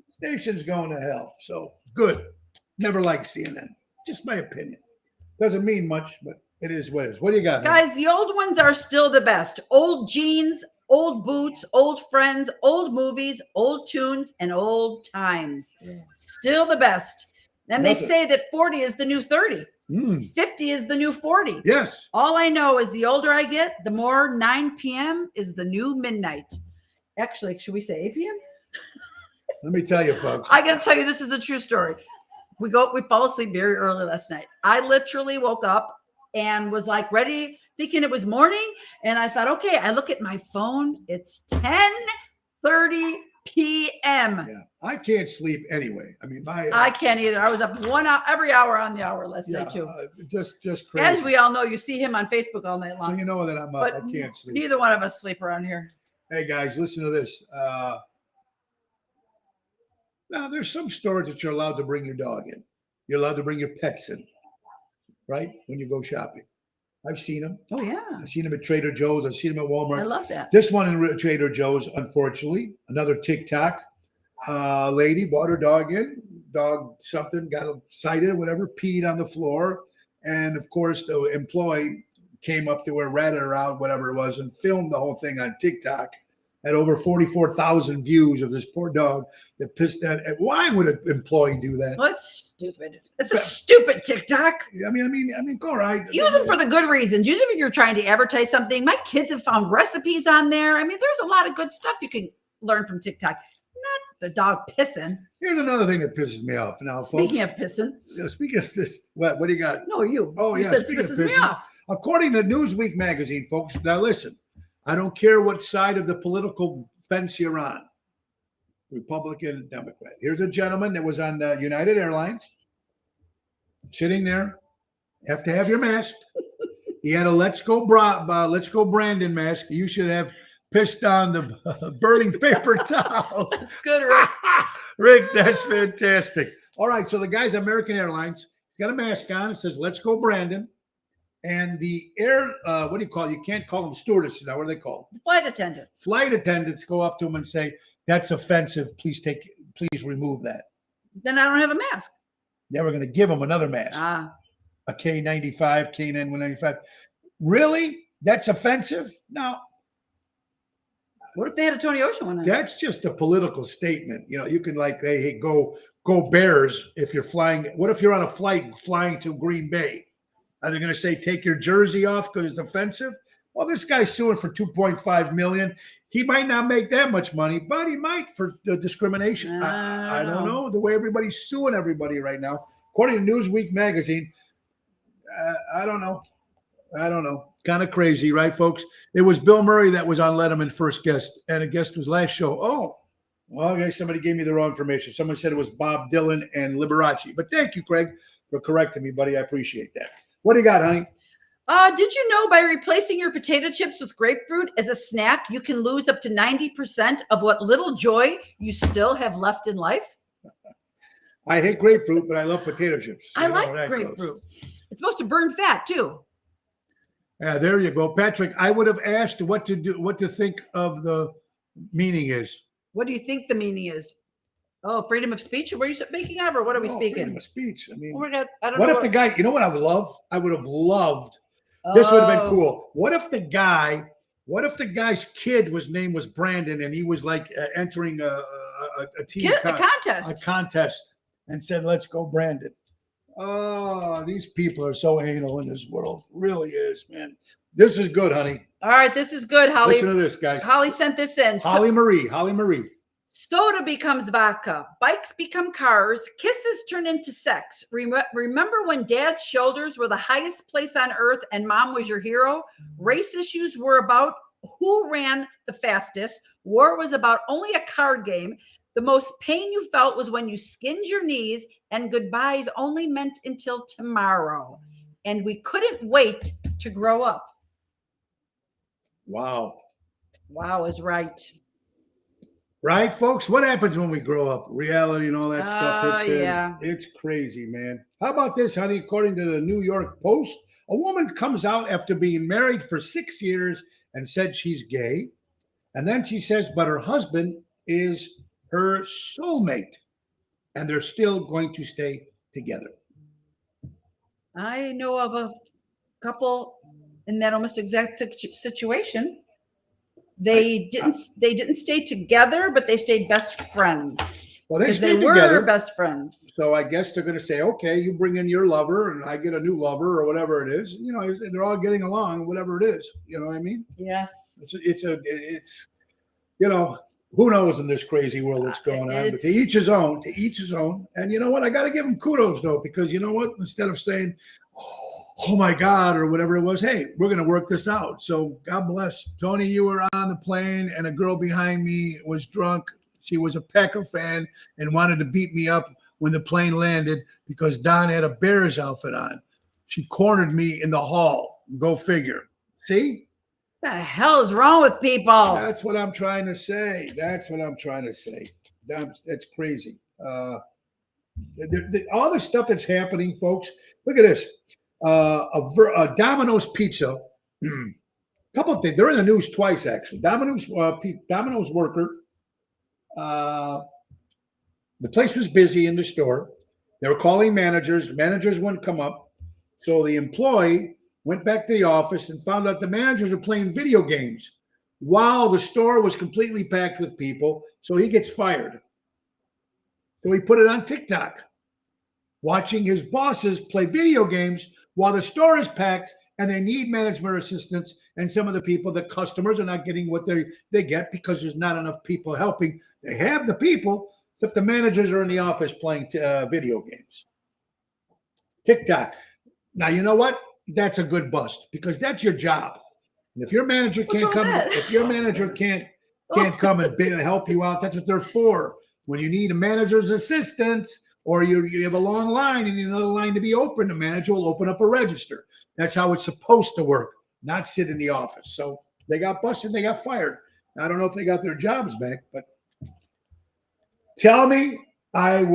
Station's going to hell. So good. Never liked CNN. Just my opinion. Doesn't mean much, but it is what it is. What do you got? Guys, the old ones are still the best. Old jeans, old boots, old friends, old movies, old tunes, and old times. Still the best. And they Nothing. say that 40 is the new 30. Mm, 50 is the new 40. yes. All I know is the older I get, the more 9 p.m. is the new midnight. Actually, should we say 8 p.m.? Let me tell you, folks. I got to tell you, this is a true story. We fell asleep very early last night. I literally woke up and was like ready, thinking it was morning. And I thought, okay, I look at my phone. It's 10:30 p.m. Yeah, I can't sleep anyway. I mean, I can't either. I was up 1 hour, every hour on the hour last night too. just crazy. As we all know, you see him on Facebook all night So long. you know that I'm up. But I can't sleep. neither one of us sleep around here. Hey guys, listen to this. Now there's some stores that you're allowed to bring your dog in. You're allowed to bring your pets in, right? When you go shopping. I've seen them. Oh yeah, I've seen them at Trader Joe's. I've seen them at Walmart. I love that. This one in Trader Joe's, unfortunately, another TikTok lady brought her dog in. Dog something got excited, whatever, peed on the floor, and of course the employee came up to her, ratted her out, whatever it was, and filmed the whole thing on TikTok. Had over 44,000 views of this poor dog that pissed at. Why would an employee do that? Well, that's stupid. It's a stupid TikTok. I mean, go right. Use them for the good reasons. Use them if you're trying to advertise something. My kids have found recipes on there. I mean, there's a lot of good stuff you can learn from TikTok. Not the dog pissing. Here's another thing that pisses me off now, Speaking folks. of pissing, Speaking of this, what do you got? no, you. Oh, you yeah, said speaking of pisses me pissing. off. According to Newsweek magazine, folks, now listen, I don't care what side of the political fence you're on, Republican, Democrat. Here's a gentleman that was on United Airlines, sitting there, have to have your mask. He had a Let's Go Brandon mask. You should have pissed on the burning paper towels. It's good, Rick. Rick, that's fantastic. All right, so the guy's American Airlines. He's got a mask on. It says, "Let's go, Brandon." And the what do you call it? You can't call them stewardesses now. What are they called? Flight attendant. Flight attendants go up to him and say, "That's offensive. Please remove that." Then I don't have a mask. They were going to give him another mask, a K95, KN195. Really? That's offensive? No. What if they had a Tony Ocean one? That's just a political statement. You know, you can hey, go Bears if you're flying. What if you're on a flight flying to Green Bay? Are they going to say take your jersey off because it's offensive? Well, this guy's suing for $2.5 million. He might not make that much money, but he might for discrimination. I don't know. The way everybody's suing everybody right now, according to Newsweek magazine, I don't know. Kind of crazy, right, folks? It was Bill Murray that was on Letterman first guest, and a guest was last show. Oh, well, I guess somebody gave me the wrong information. Someone said it was Bob Dylan and Liberace. But thank you, Craig, for correcting me, buddy. I appreciate that. What do you got, honey? Did you know by replacing your potato chips with grapefruit as a snack, you can lose up to 90% of what little joy you still have left in life? I hate grapefruit, but I love potato chips. I like grapefruit. It's supposed to burn fat too. Yeah, there you go, Patrick. I would have asked what to think of the meaning is. What do you think the meaning is? Oh, freedom of speech? What are you speaking of, or what are we speaking? Freedom of speech. I mean, I don't what know if the guy? You know what I would love? I would have loved. This would have been cool. What if the guy's kid name was Brandon and he was like entering a team contest, a contest, and said, "Let's go, Brandon." Oh, these people are so anal in this world. It really is, man. This is good, honey. All right, this is good, Holly. Listen to this, guys. Holly sent this in. Holly Marie. Soda becomes vodka. Bikes become cars. Kisses turn into sex. Remember when dad's shoulders were the highest place on earth and mom was your hero? Race issues were about who ran the fastest. War was about only a card game. The most pain you felt was when you skinned your knees, and goodbyes only meant until tomorrow. And we couldn't wait to grow up. Wow is right. Right, folks? What happens when we grow up? Reality and all that stuff. Yeah. It's crazy, man. How about this, honey? According to the New York Post, A woman comes out after being married for 6 years and said she's gay. And then she says, but her husband is her soulmate and they're still going to stay together. I know of a couple in that almost exact situation. They didn't stay together, but they stayed best friends. Well, they Because they stayed were together. best friends. So I guess they're going to say, okay, you bring in your lover and I get a new lover or whatever it is. You know, they're all getting along, whatever it is. You know what I mean? Yes. It's you know, who knows in this crazy world that's going on, but to each his own, to each his own. And you know what? I got to give them kudos though, because you know what? Instead of saying, oh my God, or whatever it was, hey, we're going to work this out. So God bless. Tony, you were on the plane and a girl behind me was drunk. She was a Packer fan and wanted to beat me up when the plane landed because Don had a Bears outfit on. She cornered me in the hall. Go figure. See? What the hell is wrong with people? That's what I'm trying to say. That's what I'm trying to say. That's crazy. All the stuff that's happening, folks. Look at this. A Domino's Pizza. Couple of things. They're in the news twice, actually. Domino's worker. The place was busy in the store. They were calling managers. Managers wouldn't come up. So the employee went back to the office and found out the managers were playing video games while the store was completely packed with people. So he gets fired. So he put it on TikTok, watching his bosses play video games while the store is packed and they need management assistance. And some of the people, the customers, are not getting what they get because there's not enough people helping. They have the people, except the managers are in the office playing video games. TikTok. Now, you know what? That's a good bust because that's your job. And if your manager can't come, if your manager can't come and help you out, that's what they're for. When you need a manager's assistance or you have a long line and you need another line to be open, the manager will open up a register. That's how it's supposed to work, not sit in the office. So they got busted, they got fired. I don't know if they got their jobs back, but tell me, I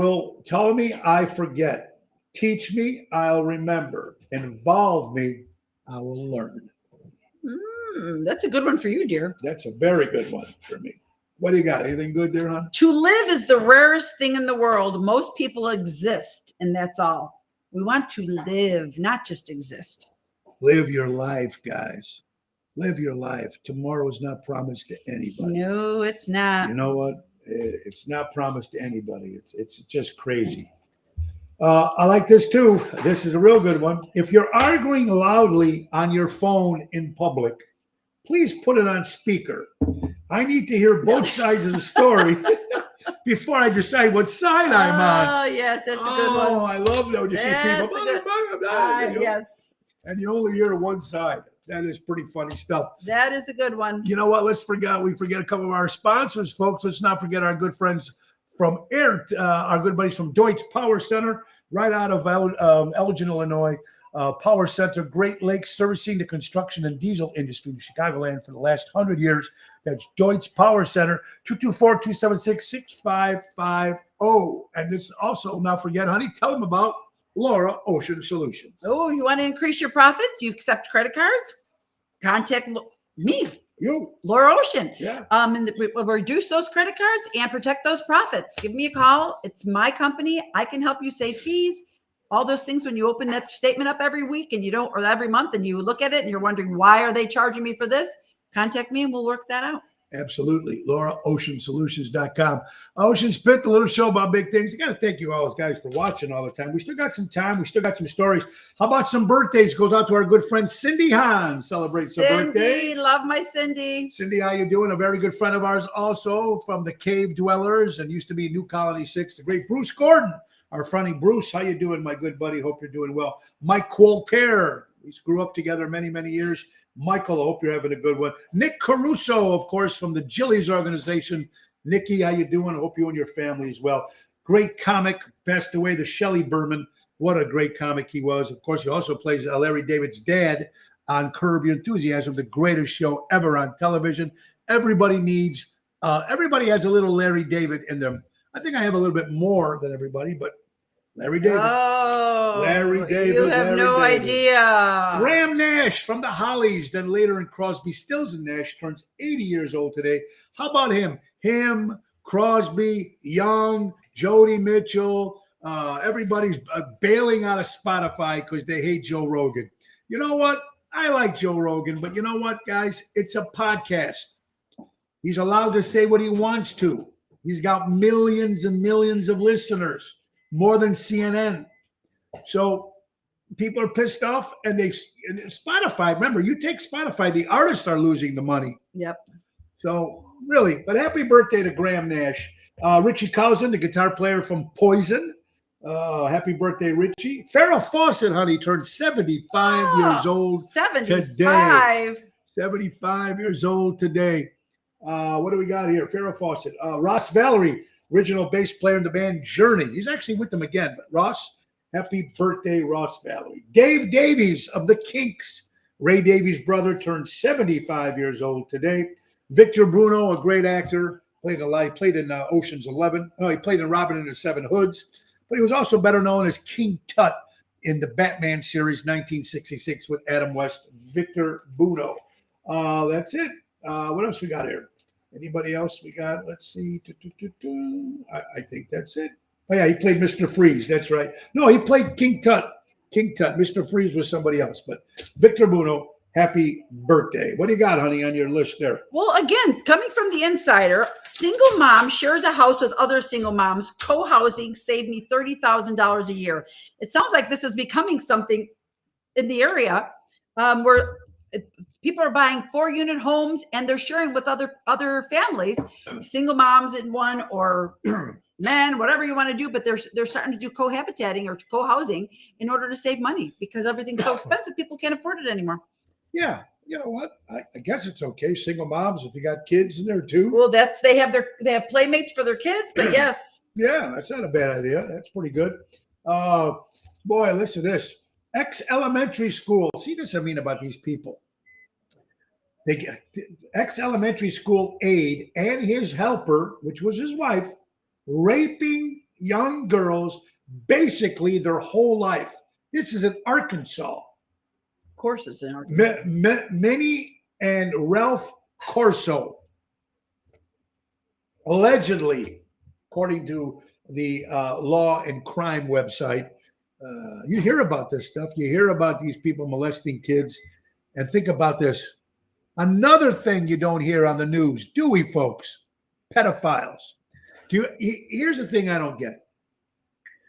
forget. Teach me, I'll remember. Involve me, I will learn. That's a good one for you, dear. That's a very good one for me. What do you got? Anything good there, hon? To live is the rarest thing in the world. Most people exist, and that's all. We want to live, not just exist. Live your life, guys. Live your life. Tomorrow is not promised to anybody. No, it's not. You know what? It's not promised to anybody. It's just crazy. I like this too. This is a real good one. If you're arguing loudly on your phone in public, please put it on speaker. I need to hear both sides of the story before I decide what side I'm on. Oh, yes, that's a good one. Oh, I love that when you see people. Yes. And you only hear one side. That is pretty funny stuff. That is a good one. You know what? We forget a couple of our sponsors, folks. Let's not forget our good friends from our good buddies from Deutz Power Center, right out of Elgin, Illinois. Power Center, Great Lakes, servicing the construction and diesel industry in Chicagoland for the last 100 years. That's Deutz Power Center, 224-276-6550. And this also, not forget, honey, tell them about Laura Ocean Solutions. Oh, you want to increase your profits? You accept credit cards? Contact me, You. Laura Ocean. Yeah. And we'll reduce those credit cards and protect those profits. Give me a call. It's my company. I can help you save fees. All those things when you open that statement up every week and you don't, or every month, and you look at it and you're wondering, why are they charging me for this? Contact me and we'll work that out. Absolutely. LauraOceanSolutions.com. Ocean's Pit, the little show about big things. I got to thank you all guys for watching all the time. We still got some time. We still got some stories. How about some birthdays? Goes out to our good friend Cindy Hahn. Celebrates her birthday. Cindy, love my Cindy. Cindy, how you doing? A very good friend of ours also from the Cave Dwellers and used to be New Colony 6. The great Bruce Gordon. Our funny Bruce, how you doing, my good buddy? Hope you're doing well. Mike Qualter. We grew up together many, many years. Michael, I hope you're having a good one. Nick Caruso, of course, from the Jillies organization. Nikki, how you doing? I hope you and your family as well. Great comic, passed away, the Shelley Berman. What a great comic he was. Of course, he also plays Larry David's dad on Curb Your Enthusiasm, the greatest show ever on television. Everybody has a little Larry David in them. I think I have a little bit more than everybody, but Larry David. Oh, Larry David, You have Larry no David. idea. Graham Nash from the Hollies, then later in Crosby, Stills and Nash, turns 80 years old today. How about him? Him, Crosby, Young, Jody Mitchell. Everybody's bailing out of Spotify because they hate Joe Rogan. You know what? I like Joe Rogan, but you know what, guys? It's a podcast. He's allowed to say what he wants to. He's got millions and millions of listeners, more than CNN. So people are pissed off, and Spotify. Remember, you take Spotify, the artists are losing the money. Yep. So really, but happy birthday to Graham Nash. Richie Cousin, the guitar player from Poison. Happy birthday, Richie. Farrah Fawcett, honey, turned 75 years old 75. today. 75 years old today. What do we got here? Farrah Fawcett. Ross Valerie, original bass player in the band Journey. He's actually with them again. But Ross, happy birthday, Ross Valerie. Dave Davies of the Kinks. Ray Davies' brother, turned 75 years old today. Victor Bruno, a great actor, played in Ocean's 11. No, he played in Robin and the Seven Hoods. But he was also better known as King Tut in the Batman series 1966 with Adam West. Victor Bruno. That's it. What else we got here? Anybody else we got? Let's see. I think that's it. Oh, yeah, he played Mr. Freeze. That's right. No, he played King Tut. King Tut. Mr. Freeze was somebody else. But Victor Bruno, happy birthday. What do you got, honey, on your list there? Well, again, coming from the insider, single mom shares a house with other single moms. Co-housing saved me $30,000 a year. It sounds like this is becoming something in the area where people are buying 4-unit homes and they're sharing with other families, single moms in one or men, whatever you want to do. But they're starting to do cohabitating or co-housing in order to save money because everything's so expensive. People can't afford it anymore. Yeah, you know what? I guess it's okay. Single moms, if you got kids in there too. Well, they have playmates for their kids, but yes. Yeah, that's not a bad idea. That's pretty good. Boy, listen to this. Ex-elementary school. See this I mean about these people. They get ex-elementary school aide and his helper, which was his wife, raping young girls basically their whole life. This is in Arkansas. Courses in Arkansas. Minnie and Ralph Corso, allegedly, according to the Law and Crime website, you hear about this stuff. You hear about these people molesting kids, and think about this. Another thing you don't hear on the news, do we, folks? Pedophiles. Here's the thing I don't get.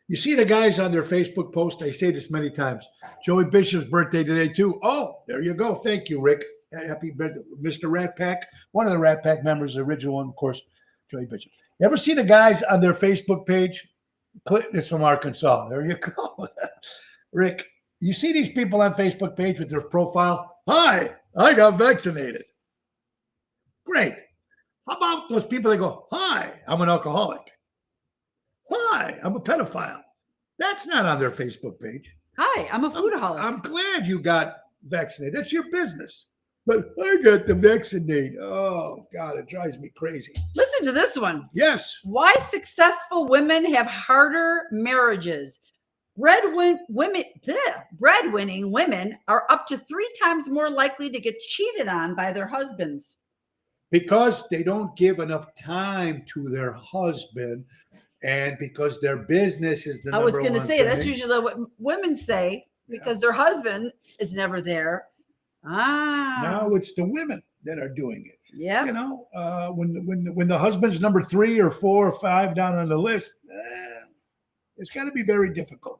You see the guys on their Facebook post. I say this many times. Joey Bishop's birthday today, too. Oh, there you go. Thank you, Rick. Happy birthday, Mr. Rat Pack. One of the Rat Pack members, the original one, of course, Joey Bishop. You ever see the guys on their Facebook page? It's from Arkansas. There you go. Rick, you see these people on Facebook page with their profile? Hi, I got vaccinated. Great. How about those people that go, hi, I'm an alcoholic. Hi, I'm a pedophile. That's not on their Facebook page. Hi, I'm a foodaholic. I'm glad you got vaccinated. That's your business. But I got the vaccinated. Oh, God, it drives me crazy. Listen to this one. Yes. Why successful women have harder marriages. Breadwinning women are up to 3 times more likely to get cheated on by their husbands. Because they don't give enough time to their husband, and because their business is the number one. I was going to say, that's usually what women say, because their husband is never there. Now it's the women that are doing it. Yeah. You know, when the husband's number 3 or 4 or 5 down on the list, it's got to be very difficult.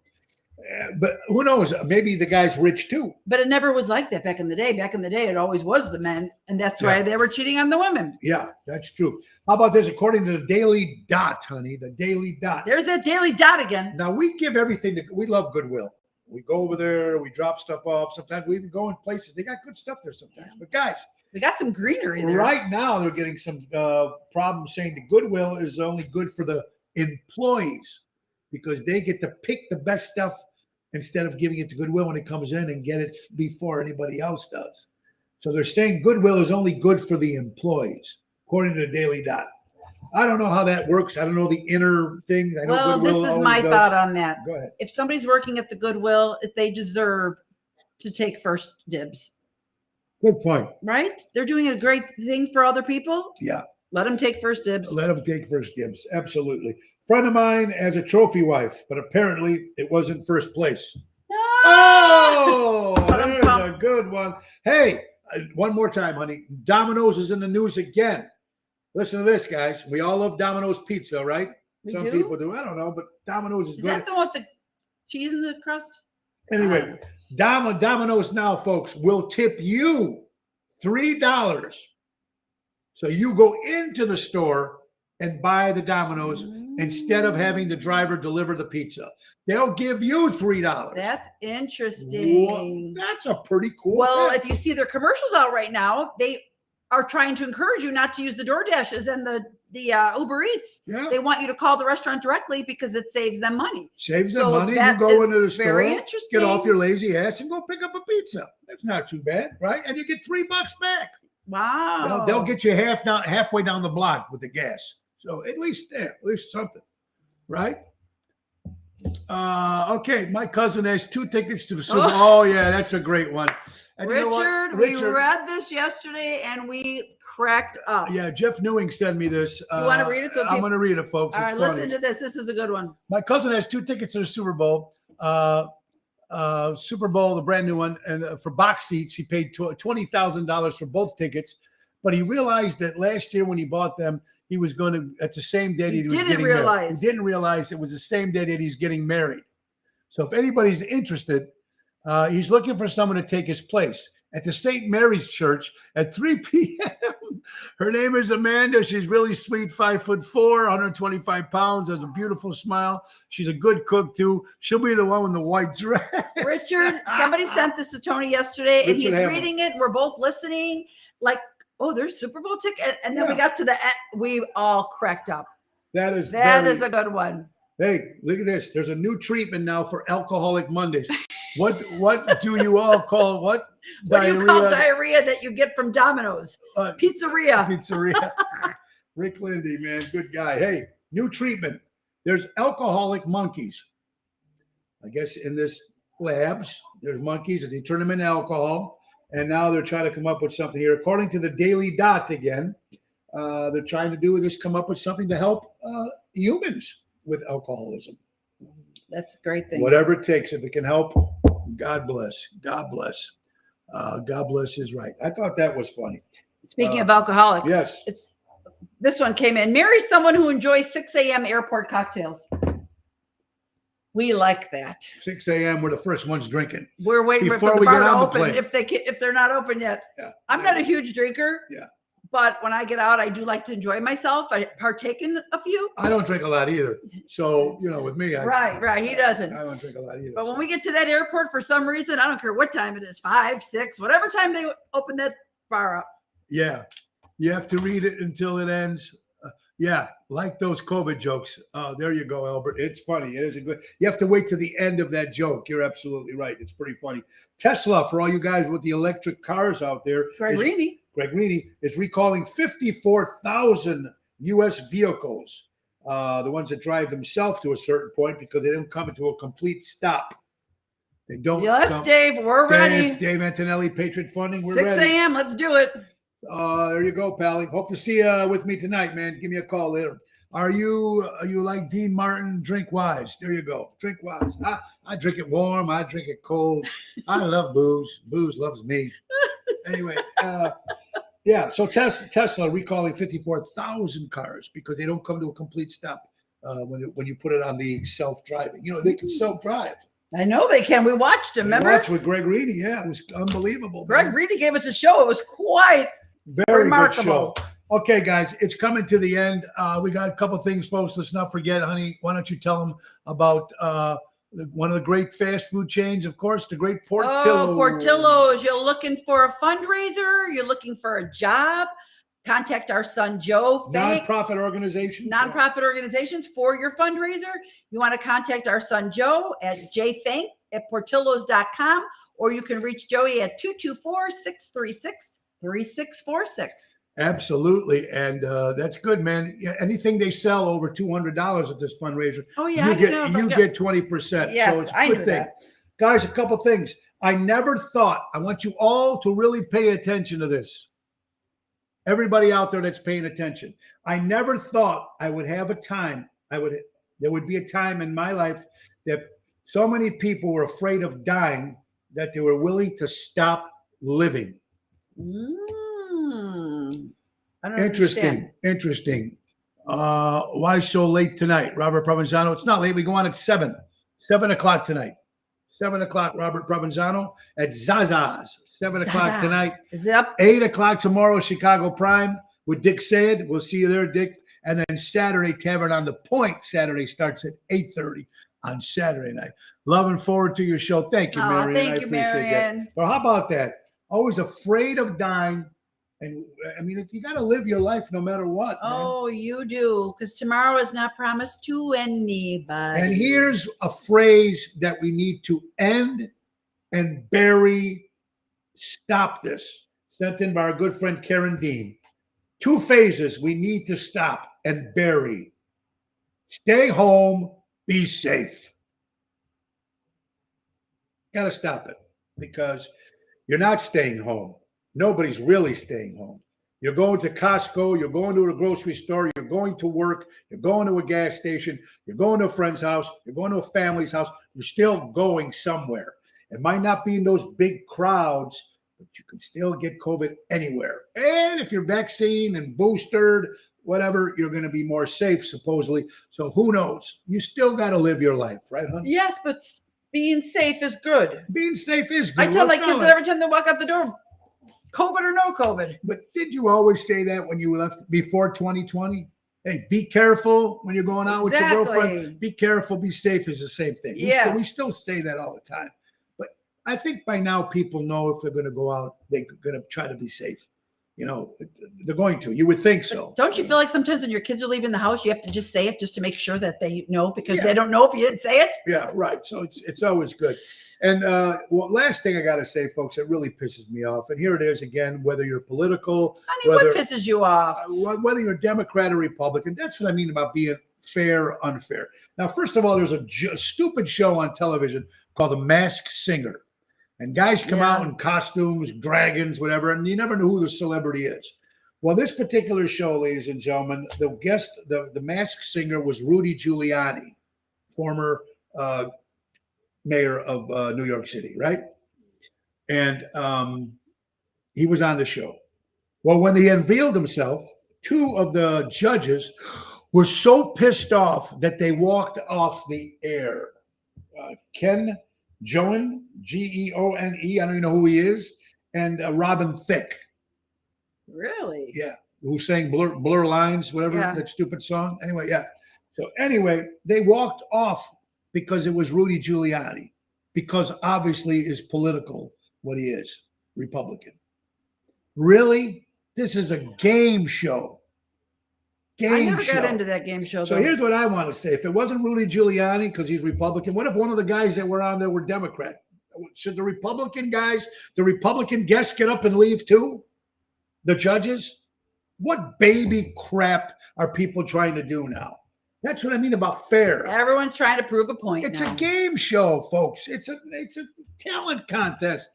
But who knows? Maybe the guy's rich too. But it never was like that back in the day. Back in the day, it always was the men, and that's why they were cheating on the women. Yeah, that's true. How about this? According to the Daily Dot, honey, the Daily Dot. There's that Daily Dot again. Now, we give everything we love Goodwill. We go over there, we drop stuff off. Sometimes we even go in places. They got good stuff there sometimes. But guys, we got some greenery there. Right now, they're getting some problems saying the Goodwill is only good for the employees because they get to pick the best stuff instead of giving it to Goodwill when it comes in and get it before anybody else does. So they're saying Goodwill is only good for the employees, according to the Daily Dot. I don't know how that works. I don't know the inner thing. I know Well, Goodwill this is always my does. thought on that. Go ahead. If somebody's working at the Goodwill, they deserve to take first dibs, Good point. right? They're doing a great thing for other people. Yeah. Let them take first dibs. Let them take first dibs. Absolutely. Friend of mine has a trophy wife, but apparently it wasn't first place. Oh, there's a good one. Hey, one more time, honey. Domino's is in the news again. Listen to this, guys. We all love Domino's pizza, right? We Some do? people do. I don't know, but Domino's is Is good. that the one with the cheese in the crust? Anyway, Domino's now, folks, will tip you $3. So you go into the store and buy the Domino's instead of having the driver deliver the pizza. They'll give you $3. That's interesting. That's a pretty cool Well, thing. if you see their commercials out right now, they are trying to encourage you not to use the DoorDashes and the Uber Eats. Yeah, They want you to call the restaurant directly because it saves them money. saves them So money. You that go is into the store, very get interesting. off your lazy ass, and go pick up a pizza. That's not too bad, right? And you get $3 back. Wow. They'll get you halfway down the block with the gas. So at least something, right? Okay, my cousin has 2 tickets to the Super Bowl. Oh, yeah, that's a great one. And you know what? Richard, we read this yesterday and we cracked up. Yeah, Jeff Newing sent me this. You want to read it? So I'm going to read it, folks. all It's right, funny. listen to this. This is a good one. My cousin has 2 tickets to the Super Bowl. Super Bowl, the brand new one, and for box seats, he paid $20,000 for both tickets. But he realized that last year when he bought them, he was going to at the same day he was didn't getting realize. married. He didn't realize it was the same day that he's getting married. So if anybody's interested, he's looking for someone to take his place at the St. Mary's Church at 3 p.m. Her name is Amanda. She's really sweet, 5'4", 125 pounds, has a beautiful smile. She's a good cook too. She'll be the one with the white dress. Richard, somebody sent this to Tony yesterday and Richard he's Hamill. reading it. We're both listening like, oh, there's Super Bowl ticket. And then we Yeah. got to the end. We all cracked up. That is That very, is a good one. Hey, look at this. There's a new treatment now for alcoholic Mondays. What do you all call what? What do you call diarrhea that you get from Domino's? Pizzeria. Pizzeria. Rick Lindy, man, good guy. Hey, new treatment. There's alcoholic monkeys. I guess in this labs, there's monkeys and they turn them into alcohol. And now they're trying to come up with something here. According to the Daily Dot again, they're trying to do this, come up with something to help humans with alcoholism. That's a great thing. Whatever it takes, if it can help, God bless. God bless. God bless is right. I thought that was funny. Speaking of alcoholics, Yes. This one came in. Marry someone who enjoys 6 a.m. airport cocktails. We like that. 6 a.m. We're the first ones drinking. We're waiting for Before the we bar get to on the open plane. if they're not open yet. Yeah. I'm not a huge drinker. Yeah. But when I get out, I do like to enjoy myself. I partake in a few. I don't drink a lot either. So, with me, Right. He doesn't. I don't drink a lot either. But when we get to that airport, for some reason, I don't care what time it is, 5, 6, whatever time they open that bar up. Yeah. You have to read it until it ends. Yeah, like those COVID jokes. There you go, Albert. It's funny. It is a good. You have to wait to the end of that joke. You're absolutely right. It's pretty funny. Tesla, for all you guys with the electric cars out there, Greg Reedy is recalling 54,000 U.S. vehicles, the ones that drive themselves to a certain point because they don't come into a complete stop. They don't. Yes, Dave, we're ready. Dave Antonelli, Patriot Funding. We're 6 ready. a.m. Let's do it. There you go, Pally. Hope to see you with me tonight, man. Give me a call later. Are you like Dean Martin? Drink wise. There you go. Drink wise. I drink it warm. I drink it cold. I love booze. Booze loves me. Anyway, yeah. So Tesla recalling 54,000 cars because they don't come to a complete stop when you put it on the self-driving. They can self-drive. I know they can. We watched him. Remember? Watch with Greg Reedy. Yeah, it was unbelievable. Greg man. Reedy gave us a show. It was quite Very remarkable. good show. Okay, guys, it's coming to the end. We got a couple things, folks. Let's not forget, honey. Why don't you tell them about one of the great fast food chains, of course, the great Portillo's. Oh, Portillo's. You're looking for a fundraiser. You're looking for a job. Contact our son, Joe Fink. Nonprofit organization. Nonprofit organizations for your fundraiser. You want to contact our son, Joe, at jfank@portillos.com, or you can reach Joey at 224-636-3646. Absolutely. And that's good, man. Yeah, anything they sell over $200 at this fundraiser, Oh yeah, you I get know, you but- get 20%. Yes, so it's a I good knew thing. that. Guys, a couple things. I never thought, I want you all to really pay attention to this. Everybody out there that's paying attention. I never thought I would have a time. There would be a time in my life that so many people were afraid of dying that they were willing to stop living. I don't understand. Interesting. Why so late tonight, Robert Provenzano? It's not late. We go on at 7 o'clock tonight. 7 o'clock, Robert Provenzano at Zaza's. 7 o'clock Zaza. tonight. Is it up? 8 o'clock tomorrow, Chicago Prime with Dick Sayed. We'll see you there, Dick. And then Saturday, Tavern on the Point. Saturday starts at 8:30 on Saturday night. Loving forward to your show. Thank you, Oh, Marion. thank I you, appreciate Marion. that. Well, how about that? Always afraid of dying. And I mean, you got to live your life no matter what. Man. Oh, you do, because tomorrow is not promised to anybody. And here's a phrase that we need to end and bury. Stop this. Sent in by our good friend Karen Dean. 2 phases we need to stop and bury. Stay home, be safe. Got to stop it because you're not staying home. Nobody's really staying home. You're going to Costco, you're going to a grocery store, you're going to work, you're going to a gas station, you're going to a friend's house, you're going to a family's house. You're still going somewhere. It might not be in those big crowds, but you can still get COVID anywhere. And if you're vaccinated and boosted, whatever, you're going to be more safe, supposedly. So who knows? You still got to live your life, right, honey? Yes, but being safe is good. Being safe is good. I tell my Well, it's not kids like- every time they walk out the door, COVID or no COVID. But did you always say that when you left before 2020? Hey, be careful when you're going out with your girlfriend. Exactly. Be careful, be safe is the same thing. Yes. We still say that all the time. But I think by now people know if they're going to go out, they're going to try to be safe. You know, they're going to. You would think so. Don't you feel like sometimes when your kids are leaving the house, you have to just say it just to make sure that they know because Yeah. they don't know if you didn't say it? Yeah, right. So it's always good. And well, last thing I got to say, folks, it really pisses me off. And here it is again, whether you're political, Honey, what pisses you off? whether you're Democrat or Republican, that's what I mean about being fair or unfair. Now, first of all, there's a stupid show on television called The Masked Singer. And guys come Yeah. out in costumes, dragons, whatever, and you never know who the celebrity is. Well, this particular show, ladies and gentlemen, the guest, the Masked Singer was Rudy Giuliani, former mayor of New York City, right? And he was on the show. Well, when he unveiled himself, 2 of the judges were so pissed off that they walked off the air. Ken Jeone, Geone, I don't even know who he is, and Robin Thicke. Really? Yeah, who sang Blur Lines, whatever, Yeah. that stupid song. Anyway, yeah. So anyway, they walked off because it was Rudy Giuliani, because obviously is political what he is, Republican. Really? This is a game show. I never got into that game show. So though. here's what I want to say. If it wasn't Rudy Giuliani, because he's Republican, what if one of the guys that were on there were Democrat? Should the Republican guys, the Republican guests get up and leave too? The judges? What baby crap are people trying to do now? That's what I mean about fair. Everyone's trying to prove a point. It's now. a game show, folks. It's a talent contest.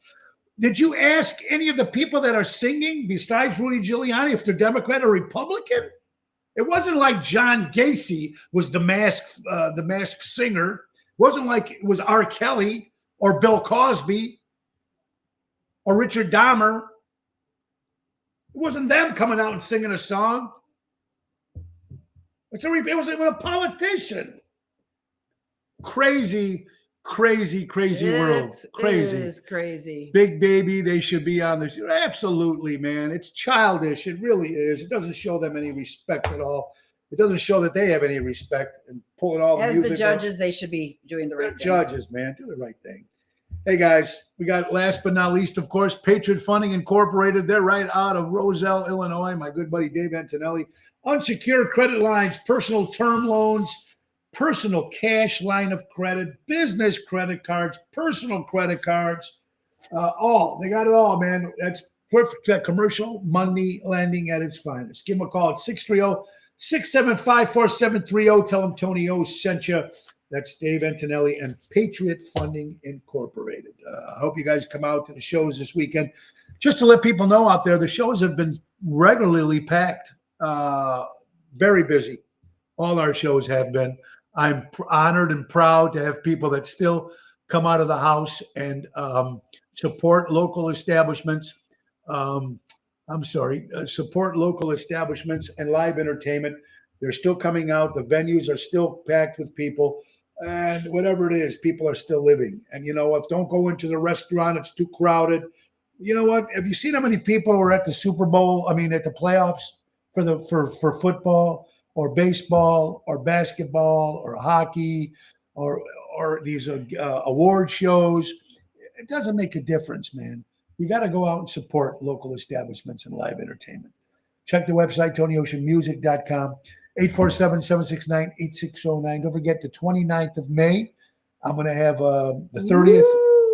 Did you ask any of the people that are singing besides Rudy Giuliani if they're Democrat or Republican? It wasn't like John Gacy was the masked singer. It wasn't like it was R. Kelly or Bill Cosby or Richard Dahmer. It wasn't them coming out and singing a song. It was a politician. Crazy world. Crazy. It is crazy. Big baby, they should be on this. Absolutely, man. It's childish. It really is. It doesn't show them any respect at all. It doesn't show that they have any respect and pulling all As the the music. judges, they should be doing the right thing. Judges, man, do the right thing. Hey guys, we got last but not least, of course, Patriot Funding Incorporated. They're right out of Roselle, Illinois. My good buddy Dave Antonelli. Unsecured credit lines, personal term loans, personal cash line of credit, business credit cards, personal credit cards, all. They got it all, man. That's Perfect commercial money lending at its finest. Give them a call at 630-675-4730. Tell them Tony O sent you. That's Dave Antonelli and Patriot Funding Incorporated. I hope you guys come out to the shows this weekend. Just to let people know out there, the shows have been regularly packed, very busy. All our shows have been. I'm honored and proud to have people that still come out of the house and support local establishments. Support local establishments and live entertainment. They're still coming out. The venues are still packed with people. And whatever it is, people are still living. And you know what? Don't go into the restaurant. It's too crowded. You know what? Have you seen how many people were at the Super Bowl? I mean, at the playoffs for football or baseball or basketball or hockey or these award shows? It doesn't make a difference, man. You got to go out and support local establishments and live entertainment. Check the website, TonyOceanMusic.com, 847-769-8609. Don't forget the 29th of May. I'm going to have the 30th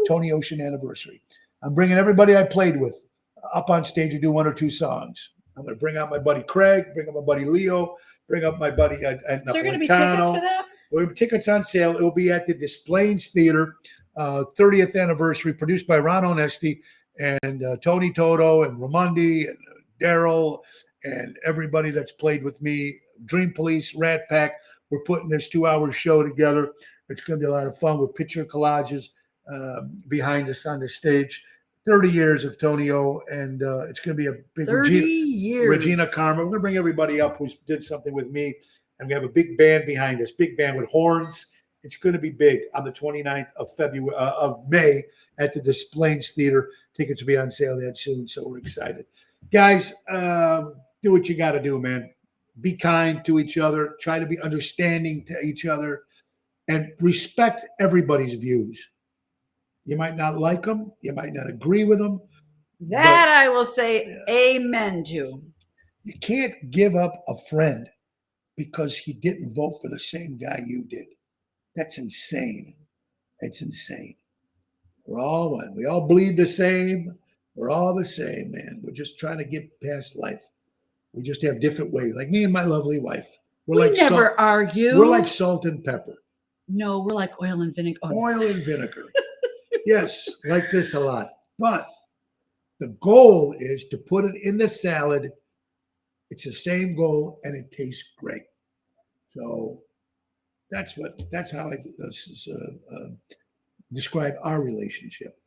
Tony Ocean anniversary. I'm bringing everybody I played with up on stage to do one or two songs. I'm going to bring out my buddy Craig, bring up my buddy Leo, bring up my buddy There are going to be tickets for that? Well, tickets on sale. It will be at the Des Plaines Theater, 30th anniversary, produced by Ron Onesti and Tony Toto and Ramundi and Daryl and everybody that's played with me. Dream Police, Rat Pack. We're putting this 2-hour show together. It's going to be a lot of fun with picture collages behind us on the stage. 30 years of Tony O, and it's going to be a big 30 years. Regina Karma. We're going to bring everybody up who did something with me, and we have a big band behind us, big band with horns. It's going to be big on the 29th of May at the Des Plaines Theater. Tickets will be on sale that soon, so we're excited. Guys, do what you got to do, man. Be kind to each other. Try to be understanding to each other, and respect everybody's views. You might not like them. You might not agree with them. That I will say amen to. You can't give up a friend because he didn't vote for the same guy you did. That's insane. It's insane. We're all one. We all bleed the same. We're all the same, man. We're just trying to get past life. We just have different ways. Like me and my lovely wife. We like never salt. argue. We're like salt and pepper. No, we're like oil and vinegar. Oil and vinegar. Yes, like this a lot. But the goal is to put it in the salad. It's the same goal, and it tastes great. So that's how I describe our relationship.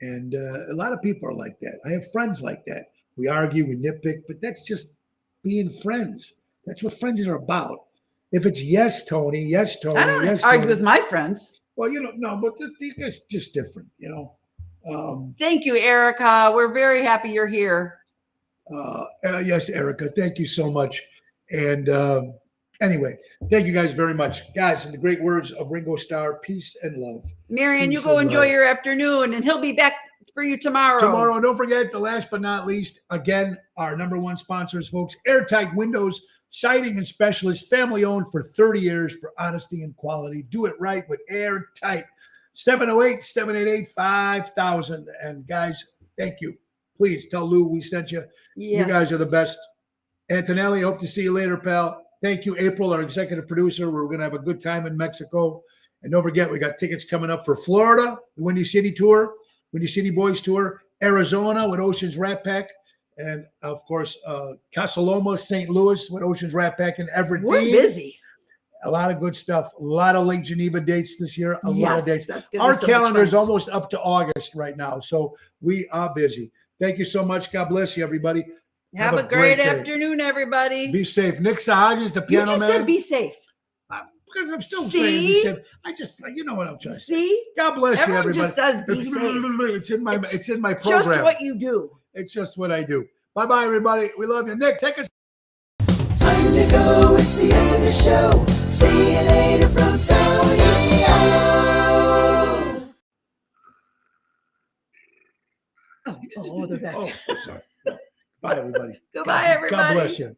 And a lot of people are like that. I have friends like that. We argue, we nitpick, but that's just being friends. That's what friends are about. If it's yes, Tony, yes, Tony, I don't yes, argue Tony. with my friends. Well, no, but it's just different, Thank you, Erica. We're very happy you're here. Yes, Erica, thank you so much. And anyway, thank you guys very much. Guys, in the great words of Ringo Starr, peace and love. Marion, you Peace go and enjoy love. your afternoon, and he'll be back for you tomorrow. Tomorrow, don't forget, the last but not least, again, our number one sponsors, folks, Airtight Windows, Siding and Specialists, family owned for 30 years for honesty and quality. Do it right with Airtight. 708-788-5000. And guys, thank you. Please tell Lou we sent you. Yes. You guys are the best. Antonelli, hope to see you later, pal. Thank you, April, our executive producer. We're going to have a good time in Mexico. And don't forget, we got tickets coming up for Florida, the Windy City Tour, Windy City Boys Tour, Arizona with Ocean's Rat Pack, and, of course, Casa Loma, St. Louis with Ocean's Rat Pack, and Everett. We're busy. A lot of good stuff. A lot of Lake Geneva dates this year. A lot of dates. That's gonna Our be so much calendar is fun. almost up to August right now, so we are busy. Thank you so much. God bless you, everybody. Have a great day. afternoon, everybody. Be safe. Nick Sahajas, the You piano just man. said be safe. Because I'm still See? saying be safe. You know what I'm trying to say. See? God bless you, Everyone everybody. just says be safe. It's in my program. Just what you do. It's just what I do. Bye-bye, everybody. We love you. Nick, take us. Time to go, it's the end of the show. See you later from Tony O. Oh, they're back. Oh, sorry. Bye, everybody. Goodbye, everybody. God bless you. God